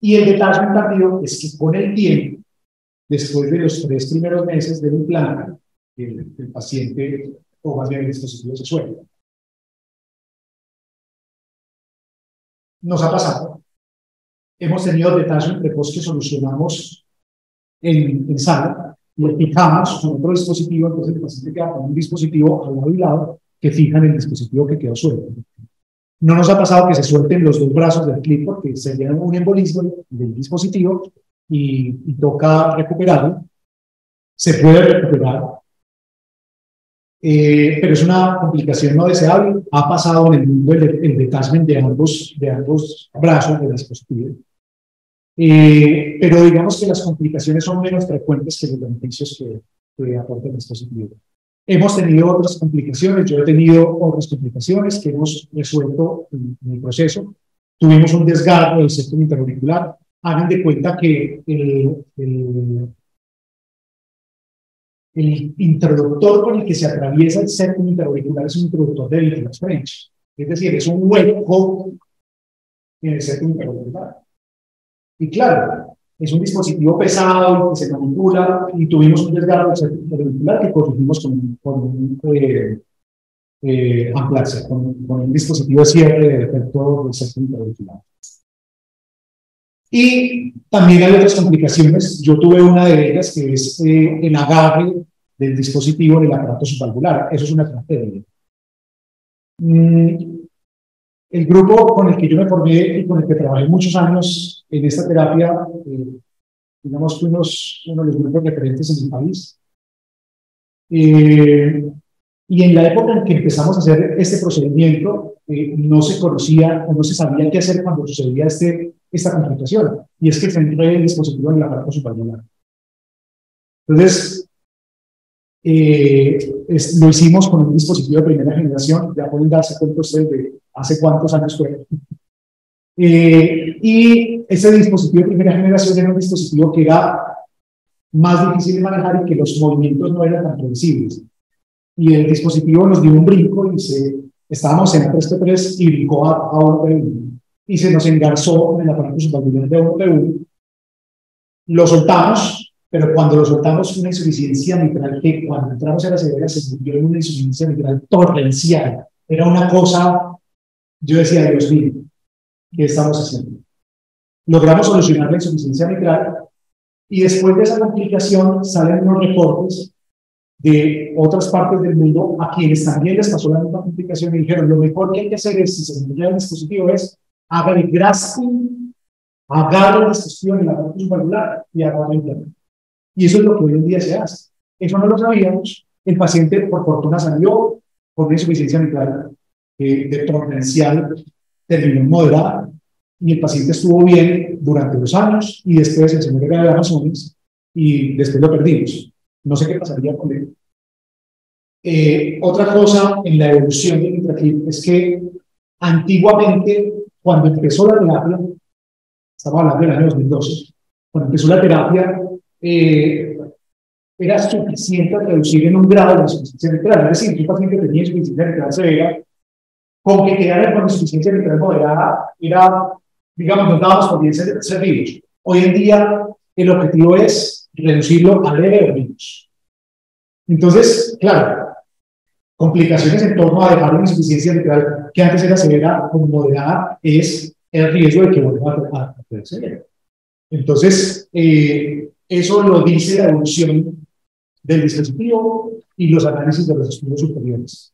Y el detachment tardío es que con el tiempo, después de los 3 primeros meses del implante, el paciente o más bien el dispositivo se suelta. Nos ha pasado. Hemos tenido detachment precoz que solucionamos en sala, lo fijamos con otro dispositivo, entonces el paciente queda con un dispositivo al lado y lado que fijan el dispositivo que quedó suelto. No nos ha pasado que se suelten los 2 brazos del clip porque se llena un embolismo del dispositivo y toca recuperarlo. Se puede recuperar, pero es una complicación no deseable. Ha pasado en el mundo el detachment de ambos brazos del dispositivo. Pero digamos que las complicaciones son menos frecuentes que los beneficios que aporta el dispositivo. Hemos tenido otras complicaciones, yo he tenido otras complicaciones que hemos resuelto en el proceso. Tuvimos un desgarro del septum interauricular. Hagan de cuenta que el introductor con el que se atraviesa el septum interauricular es un introductor de Dirichlet French. Es decir, es un hueco en el septum interauricular. Y claro, es un dispositivo pesado que se manipula y tuvimos un desgarro del septum interauricular que corregimos con amplasia, con un dispositivo de cierre de efecto del septum interauricular. Y también hay otras complicaciones. Yo tuve una de ellas que es el agarre del dispositivo en el aparato subvalvular. Eso es una tragedia. El grupo con el que yo me formé y con el que trabajé muchos años en esta terapia, digamos, fuimos uno de los grupos referentes en el país. Y en la época en que empezamos a hacer este procedimiento, no se conocía o no se sabía qué hacer cuando sucedía esta complicación, y es que se enreda el dispositivo en el aparato subvalvular. Entonces, lo hicimos con un dispositivo de primera generación, ya pueden darse cuenta ustedes de hace cuántos años fue. Y ese dispositivo de primera generación era un dispositivo que era más difícil de manejar y que los movimientos no eran tan previsibles. Y el dispositivo nos dio un brinco y estábamos en 3P3 y brincó a 1P1 y se nos engarzó en el aparato subvalvular de 1P1. Lo soltamos, pero cuando lo soltamos fue una insuficiencia mitral que cuando entramos a la severa se volvió en una insuficiencia mitral torrencial. Era una cosa, yo decía, Dios mío, ¿qué estamos haciendo? Logramos solucionar la insuficiencia mitral y después de esa complicación salen unos reportes de otras partes del mundo a quienes también les pasó la misma complicación y dijeron, lo mejor que hay que hacer es, si se envía el dispositivo, es haga el grasping, agarre el dispositivo en la aparato subvalvular y agarre el implante. Y eso es lo que hoy en día se hace. Eso no lo sabíamos. El paciente, por fortuna, salió con una insuficiencia mitral de torrencial, terminó en moderada, y el paciente estuvo bien durante 2 años, y después el señor era de Amazonas, y después lo perdimos. No sé qué pasaría con él. Otra cosa en la evolución del intraclip es que antiguamente, cuando empezó la terapia, estamos hablando del año 2012, cuando empezó la terapia, era suficiente reducir en un grado la insuficiencia mitral. Es decir, si un paciente tenía insuficiencia mitral severa, con que quedara con insuficiencia mitral moderada, digamos, nos dábamos por bien servidos. Hoy en día, el objetivo es reducirlo a leve o menos. Entonces, claro, complicaciones en torno a dejar una insuficiencia mitral que antes era severa como moderada es el riesgo de que vuelva a tener severa. Entonces, eso lo dice la evolución del dispositivo y los análisis de los estudios superiores.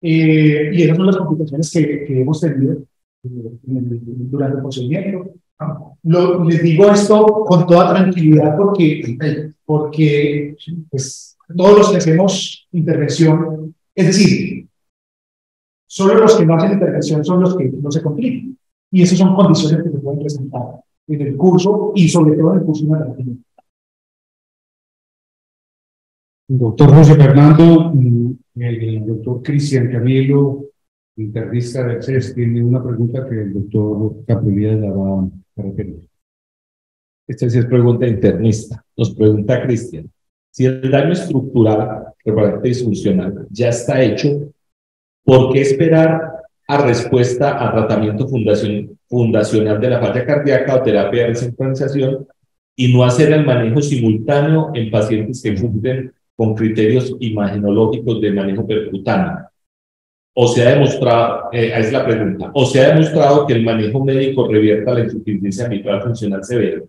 Y esas son las complicaciones que hemos tenido durante el procedimiento. Les digo esto con toda tranquilidad porque pues, todos los que hacemos intervención, es decir, solo los que no hacen intervención son los que no se complican. Y esas son condiciones que se pueden presentar en el curso y sobre todo en el curso de terapia. Doctor José Fernando, el doctor Cristian Camilo, internista del CES, tiene una pregunta que el doctor Capriles la va a referir. Esta sí es pregunta internista. Nos pregunta Cristian, si el daño estructural, reparante disfuncional, ya está hecho, ¿por qué esperar a respuesta a tratamiento fundacional de la falla cardíaca o terapia de resincronización y no hacer el manejo simultáneo en pacientes que cumplen con criterios imagenológicos de manejo percutáneo? O se ha demostrado, es la pregunta, o se ha demostrado que el manejo médico revierta la insuficiencia mitral funcional severa.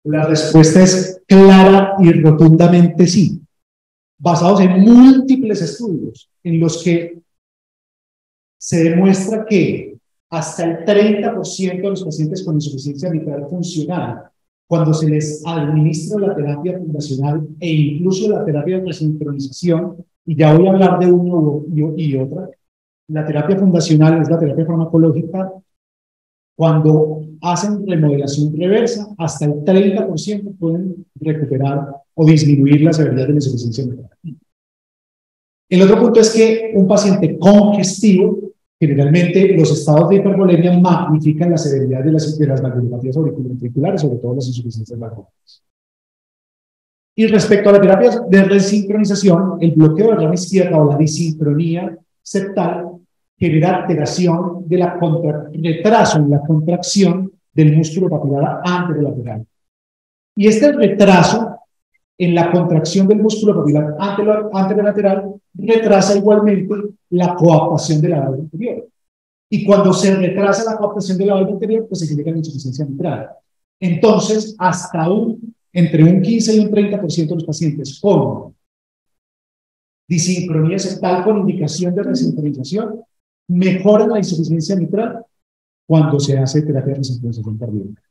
La respuesta es clara y rotundamente sí, basados en múltiples estudios en los que se demuestra que hasta el 30% de los pacientes con insuficiencia mitral funcional, cuando se les administra la terapia fundacional e incluso la terapia de resincronización, y ya voy a hablar de uno y otra, la terapia fundacional es la terapia farmacológica, cuando hacen remodelación reversa, hasta el 30% pueden recuperar o disminuir la severidad de la insuficiencia mitral. El otro punto es que un paciente congestivo, generalmente los estados de hipervolemia magnifican la severidad de las valvulopatías auriculoventriculares, sobre todo las insuficiencias valvulares. Y respecto a la terapia de resincronización, el bloqueo de la rama izquierda o la disincronía septal genera alteración de retraso en la contracción del músculo papilar anterolateral. Y este retraso en la contracción del músculo papilar anterolateral retrasa igualmente la coaptación de la válvula anterior. Y cuando se retrasa la coaptación de la válvula anterior, pues se genera la insuficiencia mitral. Entonces, entre un 15 y un 30% de los pacientes con disincronía septal con indicación de resincronización mejoran la insuficiencia mitral cuando se hace terapia de resincronización cardíaca.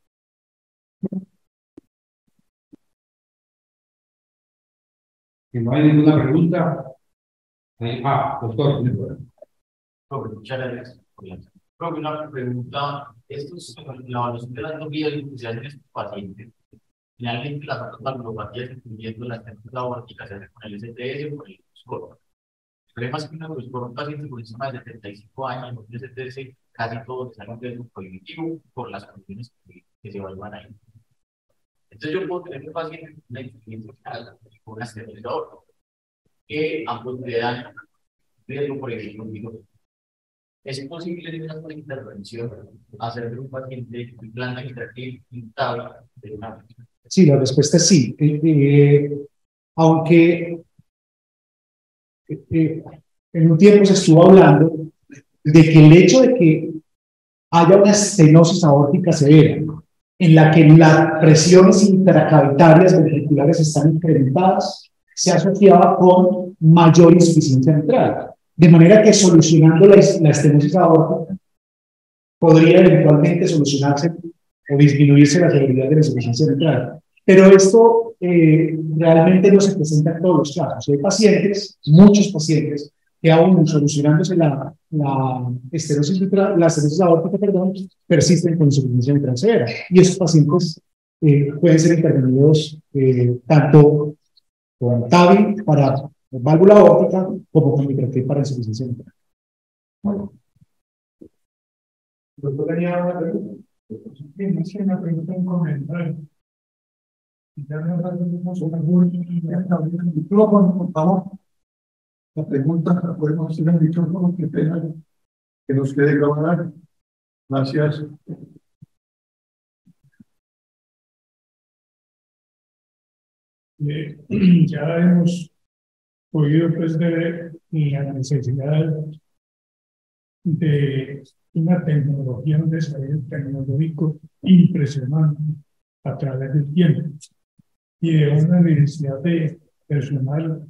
Si no hay ninguna pregunta, doctor. Muchas gracias. Una pregunta, la evaluación de las novías que se hacen en estos pacientes, finalmente las otras valvulopatías, incluyendo la estentosis aórtica, se hacen con el STS o con el Euroscore. El problema es que un paciente por encima de 75 años, con el STS, casi todos salen de su cognitivo por las condiciones que se evalúan ahí. Entonces yo puedo tener un paciente con una insuficiencia mitral con una estenosis aórtica, que ambos le dan riesgo por ejemplo. ¿Es posible en una intervención hacer de un paciente implante retráctil intable de una? Sí, la respuesta es sí. Aunque en un tiempo se estuvo hablando de que el hecho de que haya una estenosis aórtica severa, en la que las presiones intracavitarias ventriculares están incrementadas, se asociaba con mayor insuficiencia mitral. De manera que solucionando la estenosis aórtica podría eventualmente solucionarse o disminuirse la severidad de la insuficiencia mitral. Pero esto realmente no se presenta en todos los casos. Hay pacientes, muchos pacientes, que aún solucionándose la estenosis aórtica, persisten con insuficiencia mitral severa. Y esos pacientes pueden ser intervenidos tanto con TAVI para válvula aórtica como con mitral para insuficiencia mitral. Bueno. Doctor, tenía una pregunta. Sí, una pregunta, un comentario. Ya me hacemos un micrófono, por favor. La pregunta la podemos hacer en el micrófono, qué pena que nos quede grabada. Gracias. Ya hemos podido pues ver la necesidad de una tecnología, un desarrollo tecnológico impresionante a través del tiempo y de una necesidad de personal,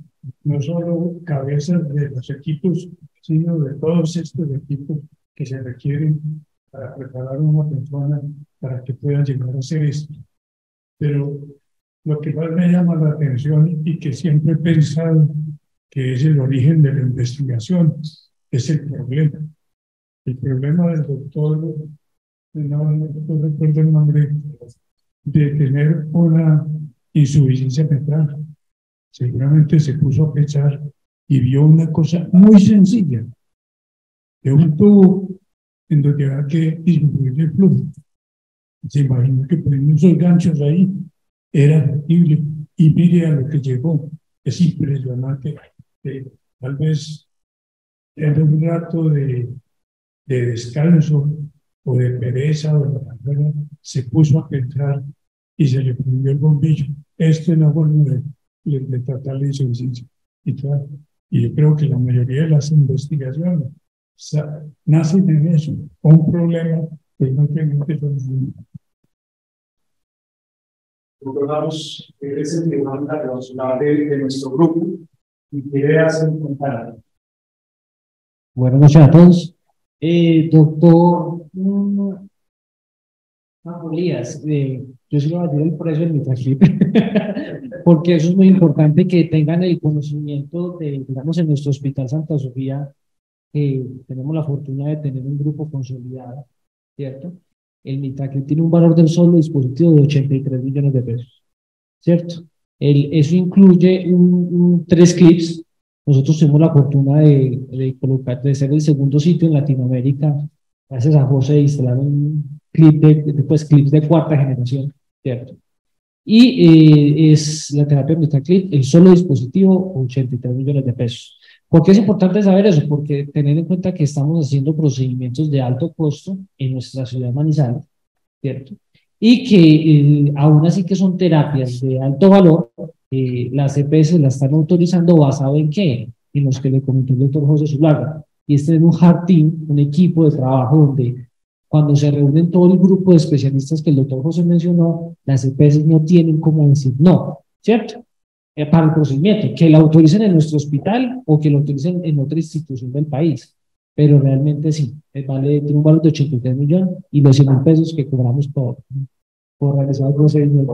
no solo cabezas de los equipos, sino de todos estos equipos que se requieren para preparar a una persona para que pueda llegar a hacer esto. Pero lo que más me llama la atención y que siempre he pensado que es el origen de la investigación es el problema. El problema del doctor, no recuerdo el nombre, de tener una insuficiencia mitral. Seguramente se puso a pensar y vio una cosa muy sencilla, de un tubo en donde había que disminuir el flujo. Se imaginó que poniendo esos ganchos ahí era factible y mire a lo que llegó. Es impresionante. Tal vez en un rato de descanso o de pereza o de carrera, se puso a pensar y se le prendió el bombillo. Esto es la forma de tratar la insuficiencia. Y yo creo que la mayoría de las investigaciones nacen en eso, un problema que no tiene que solucionar. Recordamos que es el demanda de nuestro grupo y quiere hacer un comentario. Buenas noches a todos. Doctor Elías, yo sí le voy a decir el precio del mitagrip, porque eso es muy importante que tengan el conocimiento de, digamos, en nuestro Hospital Santa Sofía, que tenemos la fortuna de tener un grupo consolidado, ¿cierto? El mitagrip tiene un valor del solo dispositivo de 83 millones de pesos, ¿cierto? Eso incluye 3 clips. Nosotros tuvimos la fortuna de ser el segundo sitio en Latinoamérica, gracias a José, instalar un clip clips de 4ª generación, ¿cierto? Y es la terapia Mistaclip, el solo dispositivo, 83 millones de pesos. ¿Por qué es importante saber eso? Porque tener en cuenta que estamos haciendo procedimientos de alto costo en nuestra ciudad Manizales, ¿cierto? Y que aún así que son terapias de alto valor, las EPS las están autorizando basado en qué? En los que le comentó el doctor José Zuluaga. Y este es un hard team, un equipo de trabajo donde cuando se reúnen todo el grupo de especialistas que el doctor José mencionó, las EPS no tienen como decir no, ¿cierto? Para el procedimiento, que la autoricen en nuestro hospital o que lo autoricen en otra institución del país. Pero realmente sí, tiene un valor de 83 millones y los 100.000 pesos que cobramos por realizar el procedimiento.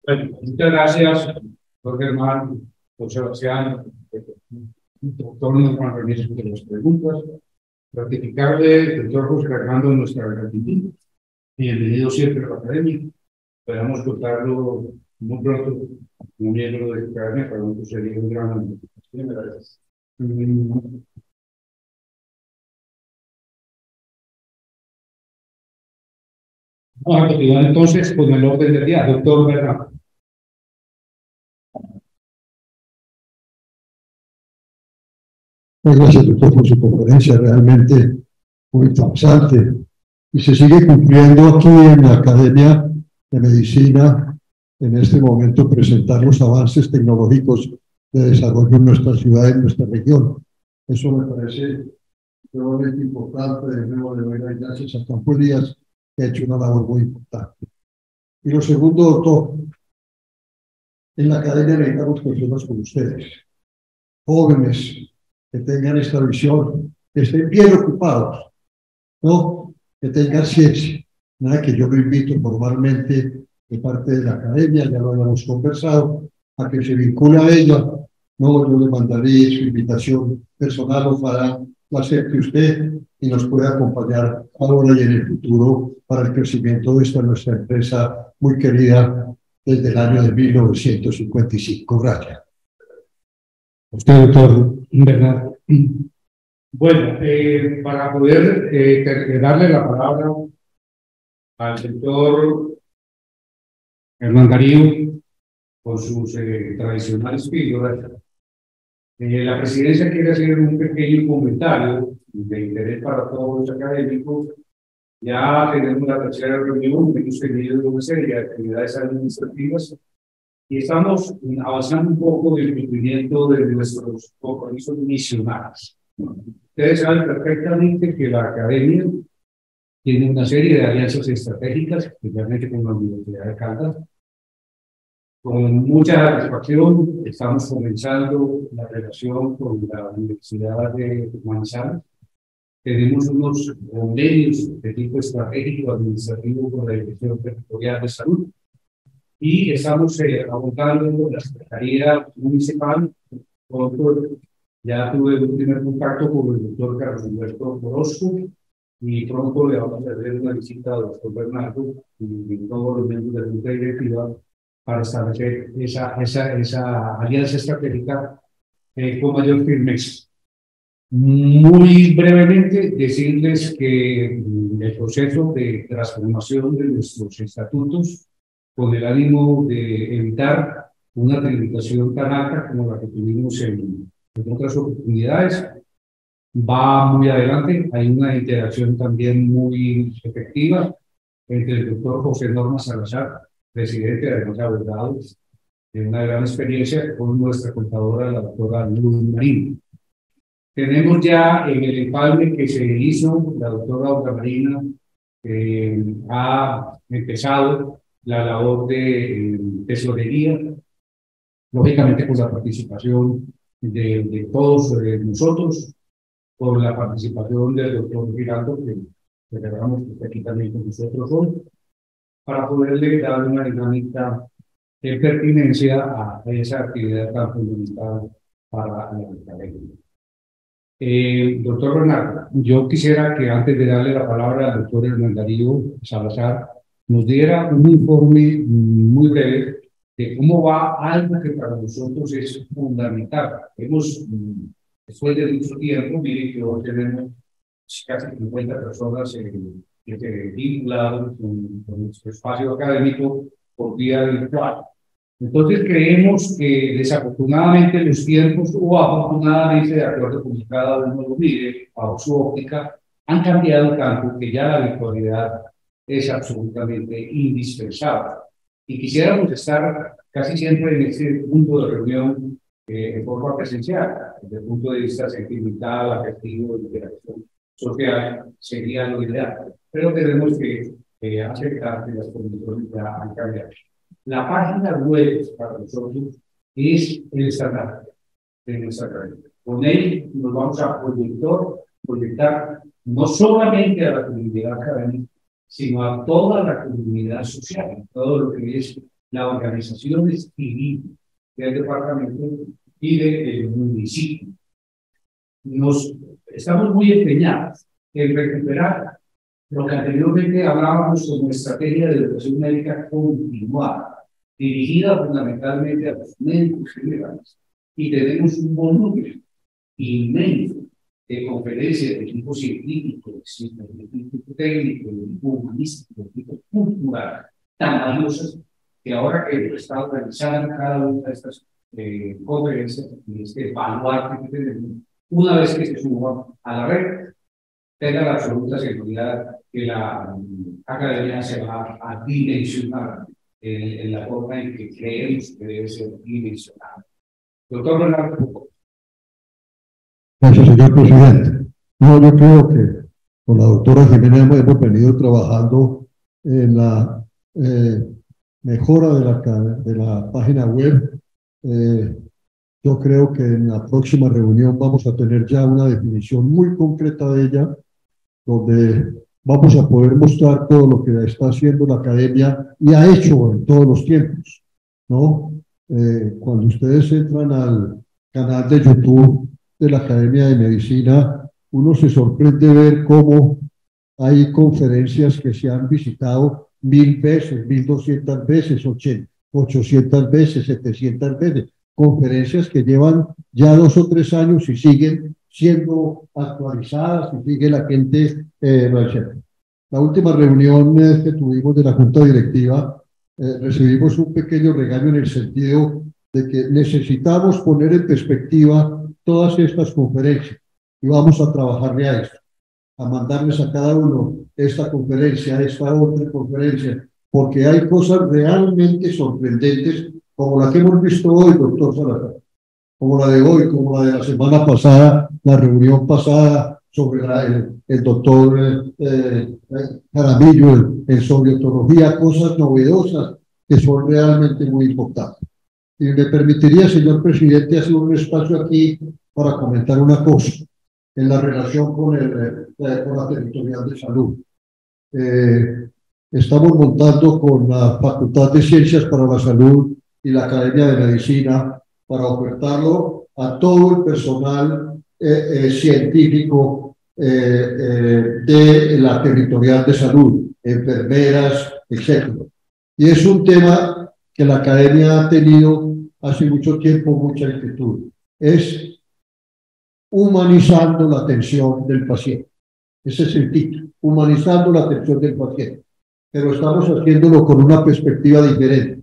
Bueno, muchas gracias, doctor Germán, doctor Sebastián, doctor Norman Ramírez, por las preguntas. Ratificarle, doctor José Fernando, nuestra gratitud. Bienvenido siempre a la academia. Esperamos contarlo muy pronto como miembro de la academia, para nosotros sería un gran honor. Gracias. Vamos a continuar entonces con el orden del día. Doctor Bernardo. Muchas gracias, doctor, por su conferencia, realmente muy interesante. Y se sigue cumpliendo aquí en la Academia de Medicina, en este momento, presentar los avances tecnológicos de desarrollo en nuestra ciudad, en nuestra región. Eso me parece realmente importante. De nuevo, le doy las gracias a Campo Elías, que ha hecho una labor muy importante. Y lo segundo, doctor, en la Academia necesitamos personas como ustedes, jóvenes, que tengan esta visión, que estén bien ocupados, ¿no? Que tengan ciencia. Nada que yo lo invito formalmente de parte de la academia, ya lo habíamos conversado, a que se vincule a ella. No, yo le mandaré su invitación personal, ojalá lo acepte usted y nos pueda acompañar ahora y en el futuro para el crecimiento de esta nuestra empresa muy querida desde el año de 1955. Gracias. Usted, doctor Bernardo. Bueno, para poder darle la palabra al doctor Hernán Darío con sus tradicionales píldoras, la presidencia quiere hacer un pequeño comentario de interés para todos los académicos. Ya tenemos la tercera reunión, hemos tenido una serie de actividades administrativas y estamos avanzando un poco en el cumplimiento de nuestros compromisos misionarios. Ustedes saben perfectamente que la academia tiene una serie de alianzas estratégicas, especialmente con la Universidad de Caldas. Con mucha satisfacción estamos comenzando la relación con la Universidad de Manizales. Tenemos unos convenios de tipo estratégico administrativo con la Dirección Territorial de Salud y estamos abordando la Secretaría Municipal. Ya tuve un primer contacto con el doctor Carlos Humberto Orozco y pronto le vamos a hacer una visita al doctor Bernardo y todos los miembros de la Junta Directiva para establecer esa alianza estratégica con mayor firmeza. Muy brevemente, decirles que el proceso de transformación de nuestros estatutos, con el ánimo de evitar una tramitación tan alta como la que tuvimos en otras oportunidades, va muy adelante. Hay una interacción también muy efectiva entre el doctor José Norma Salazar, presidente, además de abogados, de una gran experiencia, con nuestra contadora, la doctora Luz Marín. Tenemos ya en el empalme que se hizo, la doctora Olga Marina ha empezado la labor de tesorería, lógicamente con la participación de todos nosotros, con la participación del doctor Giraldo, que celebramos aquí también con nosotros hoy, para poderle dar una dinámica de pertinencia a esa actividad tan fundamental para la academia. Doctor Bernardo, yo quisiera que antes de darle la palabra al doctor Hernán Darío Salazar, nos diera un informe muy breve de cómo va algo que para nosotros es fundamental. Después de mucho tiempo, miren que hoy tenemos casi 50 personas vinculadas con nuestro espacio académico por vía virtual. Entonces creemos que desafortunadamente los tiempos, o afortunadamente, de acuerdo con que cada uno lo mire, bajo su óptica, han cambiado tanto que ya la virtualidad es absolutamente indispensable. Y quisiéramos estar casi siempre en este punto de reunión en forma presencial, desde el punto de vista sentimental, afectivo, de interacción social, sería lo ideal. Pero tenemos que aceptar que las condiciones ya han cambiado. La página web para nosotros es el estandarte de nuestra carrera. Con él nos vamos a proyectar no solamente a la comunidad académica, sino a toda la comunidad social, todo lo que es la organización civil del departamento y del municipio. Estamos muy empeñados en recuperar lo que anteriormente hablábamos como estrategia de educación médica continuada, dirigida fundamentalmente a los médicos generales. Y tenemos un volumen inmenso de conferencias de tipo científico, de tipo técnico, de tipo humanístico, de tipo cultural, tan valiosas que ahora que está organizando cada una de estas conferencias y este baluarte que tenemos, una vez que se suban a la red, tenga la absoluta seguridad que la academia se va a dimensionar en la forma en que creemos que debe ser dimensionada. Doctor Bernardo. Gracias, señor presidente. No, yo creo que con la doctora Jimena hemos venido trabajando en la mejora de la página web. Yo creo que en la próxima reunión vamos a tener ya una definición muy concreta de ella, donde vamos a poder mostrar todo lo que está haciendo la academia y ha hecho en todos los tiempos, ¿no? Cuando ustedes entran al canal de YouTube de la Academia de Medicina, uno se sorprende ver cómo hay conferencias que se han visitado 1000 veces, 1200 veces, 800 veces, 700 veces, conferencias que llevan ya 2 o 3 años y siguen siendo actualizadas y sigue la gente La última reunión que tuvimos de la Junta Directiva, recibimos un pequeño regaño en el sentido de que necesitamos poner en perspectiva todas estas conferencias y vamos a trabajarle a esto, a mandarles a cada uno esta conferencia, esta otra conferencia, porque hay cosas realmente sorprendentes como la que hemos visto hoy, doctor Salazar, como la de hoy, como la de la semana pasada, la reunión pasada sobre el doctor Jaramillo, en sobriotología, cosas novedosas que son realmente muy importantes. Y me permitiría, señor presidente, hacer un espacio aquí para comentar una cosa en la relación con la territorial de salud. Estamos montando con la Facultad de Ciencias para la Salud y la Academia de Medicina para ofertarlo a todo el personal científico de la territorial de salud, enfermeras, etc. Y es un tema que la academia ha tenido hace mucho tiempo mucha inquietud. Es humanizando la atención del paciente. Ese es el título, humanizando la atención del paciente. Pero estamos haciéndolo con una perspectiva diferente.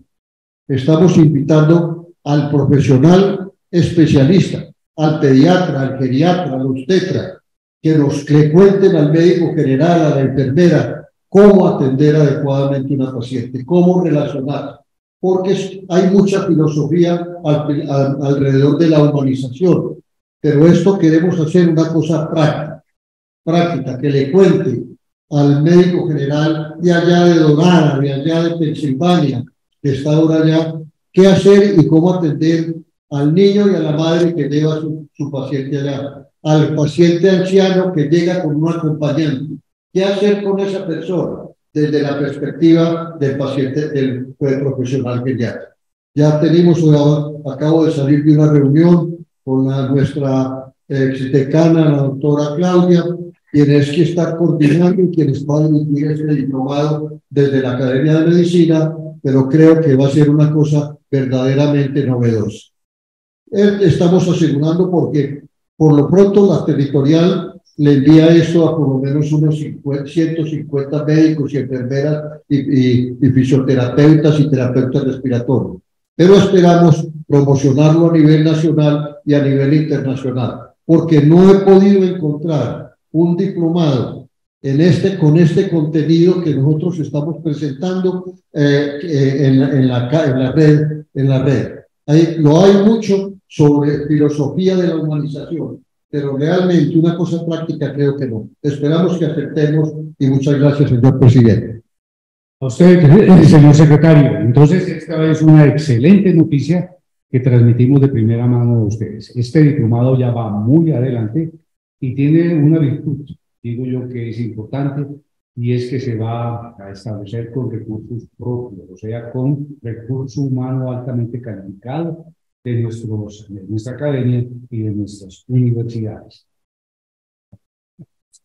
Estamos invitando al profesional especialista, al pediatra, al geriatra, al obstetra, que le cuenten al médico general, a la enfermera, cómo atender adecuadamente a una paciente, cómo relacionar, porque hay mucha filosofía alrededor de la humanización, pero esto queremos hacer una cosa práctica, que le cuente al médico general de allá de Donara, de allá de Pensilvania, que está ahora allá, qué hacer y cómo atender al niño y a la madre que lleva su paciente allá, al paciente anciano que llega con un acompañante. ¿Qué hacer con esa persona desde la perspectiva del paciente, del profesional geriatra? Ya tenemos, acabo de salir de una reunión con nuestra exdecana, la doctora Claudia, quienes que estar coordinando y quienes van a emitir este diplomado desde la Academia de Medicina, pero creo que va a ser una cosa verdaderamente novedosa. Estamos asegurando porque por lo pronto la territorial le envía esto a por lo menos unos 150 médicos y enfermeras y fisioterapeutas y terapeutas respiratorios. Pero esperamos promocionarlo a nivel nacional y a nivel internacional, porque no he podido encontrar un diplomado con este contenido que nosotros estamos presentando en la red. Lo hay mucho sobre filosofía de la humanización, pero realmente una cosa práctica creo que no. Esperamos que aceptemos y muchas gracias, señor presidente. A usted, señor secretario. Entonces, esta es una excelente noticia que transmitimos de primera mano a ustedes. Este diplomado ya va muy adelante y tiene una virtud, digo yo, que es importante, y es que se va a establecer con recursos propios, o sea, con recurso humano altamente calificado de nuestra academia y de nuestras universidades.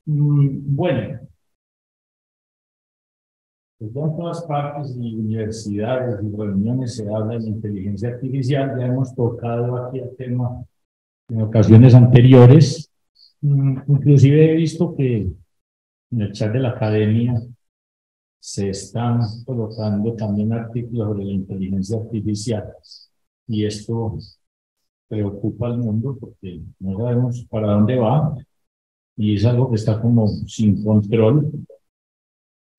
Bueno, pues en todas partes y universidades y reuniones se habla de inteligencia artificial. Ya hemos tocado aquí el tema en ocasiones anteriores. Inclusive he visto que en el chat de la academia se están colocando también artículos sobre la inteligencia artificial, y esto preocupa al mundo porque no sabemos para dónde va y es algo que está como sin control.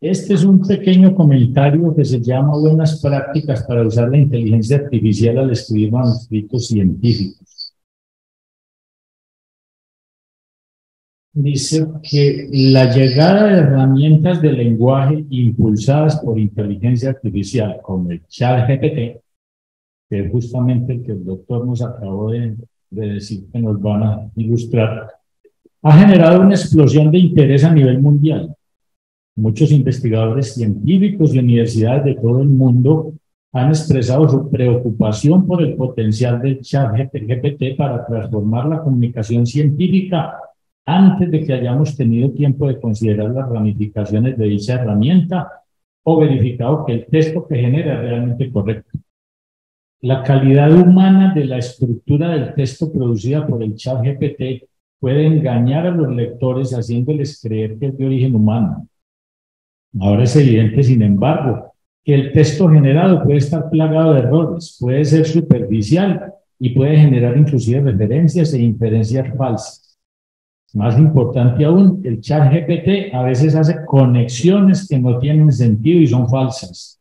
Este es un pequeño comentario que se llama Buenas prácticas para usar la inteligencia artificial al escribir manuscritos científicos. Dice que la llegada de herramientas de lenguaje impulsadas por inteligencia artificial, como el ChatGPT, que es justamente el que el doctor nos acabó de decir que nos van a ilustrar, ha generado una explosión de interés a nivel mundial. Muchos investigadores científicos y universidades de todo el mundo han expresado su preocupación por el potencial del ChatGPT para transformar la comunicación científica antes de que hayamos tenido tiempo de considerar las ramificaciones de dicha herramienta o verificado que el texto que genera es realmente correcto. La calidad humana de la estructura del texto producida por el ChatGPT puede engañar a los lectores haciéndoles creer que es de origen humano. Ahora es evidente, sin embargo, que el texto generado puede estar plagado de errores, puede ser superficial y puede generar inclusive referencias e inferencias falsas. Más importante aún, el ChatGPT a veces hace conexiones que no tienen sentido y son falsas.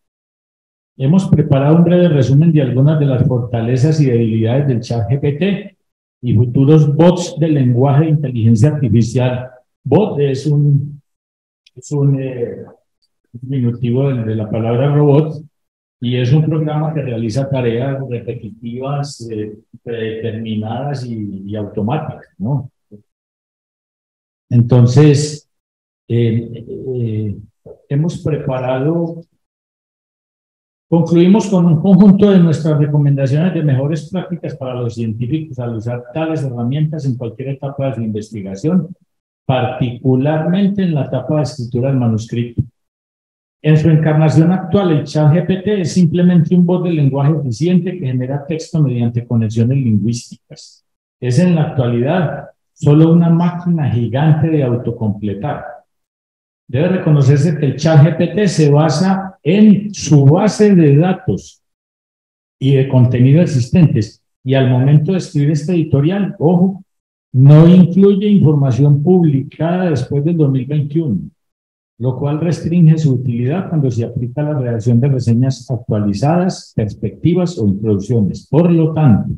Hemos preparado un breve resumen de algunas de las fortalezas y debilidades del ChatGPT y futuros bots de lenguaje de inteligencia artificial. Bot es un diminutivo de la palabra robot, y es un programa que realiza tareas repetitivas, predeterminadas y automáticas, ¿no? Entonces, hemos preparado, concluimos con un conjunto de nuestras recomendaciones de mejores prácticas para los científicos al usar tales herramientas en cualquier etapa de su investigación, particularmente en la etapa de escritura del manuscrito. En su encarnación actual, el ChatGPT es simplemente un bot de lenguaje eficiente que genera texto mediante conexiones lingüísticas. Es en la actualidad solo una máquina gigante de autocompletar. Debe reconocerse que el ChatGPT se basa en su base de datos y de contenido existentes, y al momento de escribir este editorial, ojo, no incluye información publicada después del 2021, lo cual restringe su utilidad cuando se aplica la redacción de reseñas actualizadas, perspectivas o introducciones. Por lo tanto,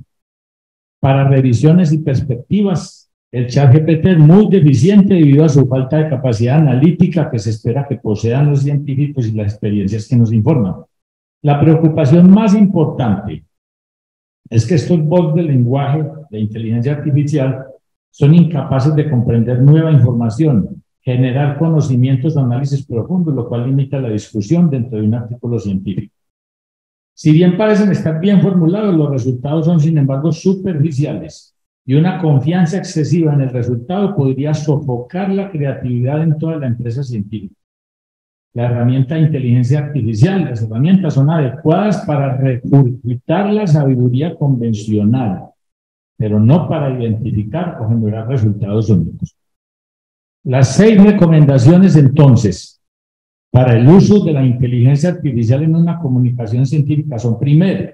para revisiones y perspectivas, el ChatGPT es muy deficiente debido a su falta de capacidad analítica que se espera que posean los científicos y las experiencias que nos informan. La preocupación más importante es que estos bots de lenguaje de inteligencia artificial son incapaces de comprender nueva información, generar conocimientos o análisis profundos, lo cual limita la discusión dentro de un artículo científico. Si bien parecen estar bien formulados, los resultados son, sin embargo, superficiales. y una confianza excesiva en el resultado podría sofocar la creatividad en toda la empresa científica. La herramienta de inteligencia artificial, las herramientas son adecuadas para recurritar la sabiduría convencional, pero no para identificar o generar resultados únicos. Las 6 recomendaciones, entonces, para el uso de la inteligencia artificial en una comunicación científica son: primero,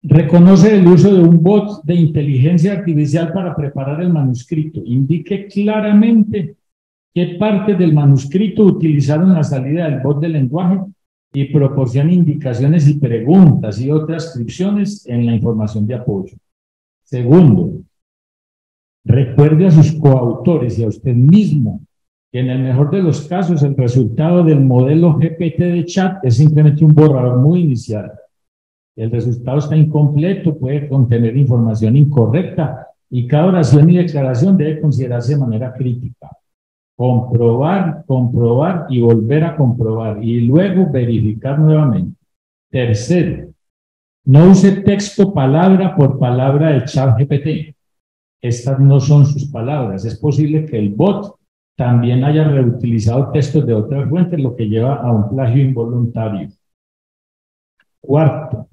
reconoce el uso de un bot de inteligencia artificial para preparar el manuscrito. Indique claramente qué parte del manuscrito utilizaron la salida del bot de lenguaje y proporcione indicaciones y preguntas y otras descripciones en la información de apoyo. Segundo, recuerde a sus coautores y a usted mismo que en el mejor de los casos el resultado del modelo GPT de chat es simplemente un borrador muy inicial. El resultado está incompleto, puede contener información incorrecta y cada oración y declaración debe considerarse de manera crítica. Comprobar, comprobar y volver a comprobar y luego verificar nuevamente. Tercero, no use texto palabra por palabra de ChatGPT. Estas no son sus palabras. Es posible que el bot también haya reutilizado textos de otras fuentes, lo que lleva a un plagio involuntario. Cuarto,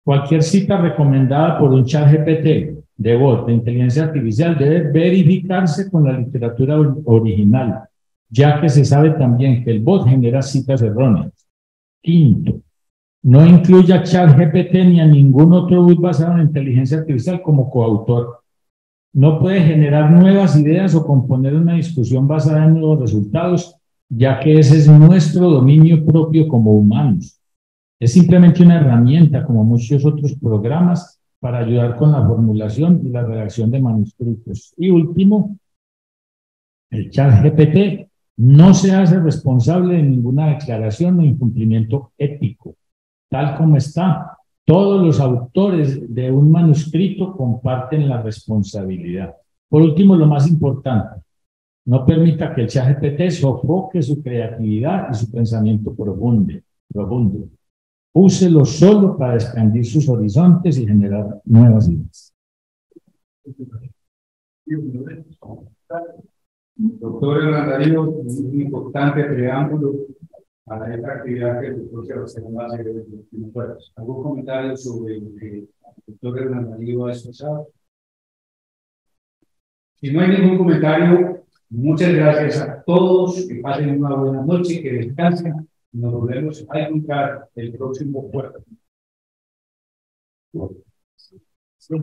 cualquier cita recomendada por un ChatGPT de bot de inteligencia artificial debe verificarse con la literatura original, ya que se sabe también que el bot genera citas erróneas. Quinto, no incluya ChatGPT ni a ningún otro bot basado en inteligencia artificial como coautor. No puede generar nuevas ideas o componer una discusión basada en nuevos resultados, ya que ese es nuestro dominio propio como humanos. Es simplemente una herramienta, como muchos otros programas, para ayudar con la formulación y la redacción de manuscritos. Y último, el ChatGPT no se hace responsable de ninguna declaración o incumplimiento ético. Tal como está, todos los autores de un manuscrito comparten la responsabilidad. Por último, lo más importante, no permita que el ChatGPT sofoque su creatividad y su pensamiento profundo. Úselo solo para expandir sus horizontes y generar nuevas ideas. Doctor Hernán Darío, un importante preámbulo a esta actividad que el doctor Sebastián va a hacer en los últimos juegos. ¿Algún comentario sobre lo que el doctor Hernán Darío ha expresado? Si no hay ningún comentario, muchas gracias a todos, que pasen una buena noche, que descansen. Nos volvemos a encontrar el próximo jueves. Sí.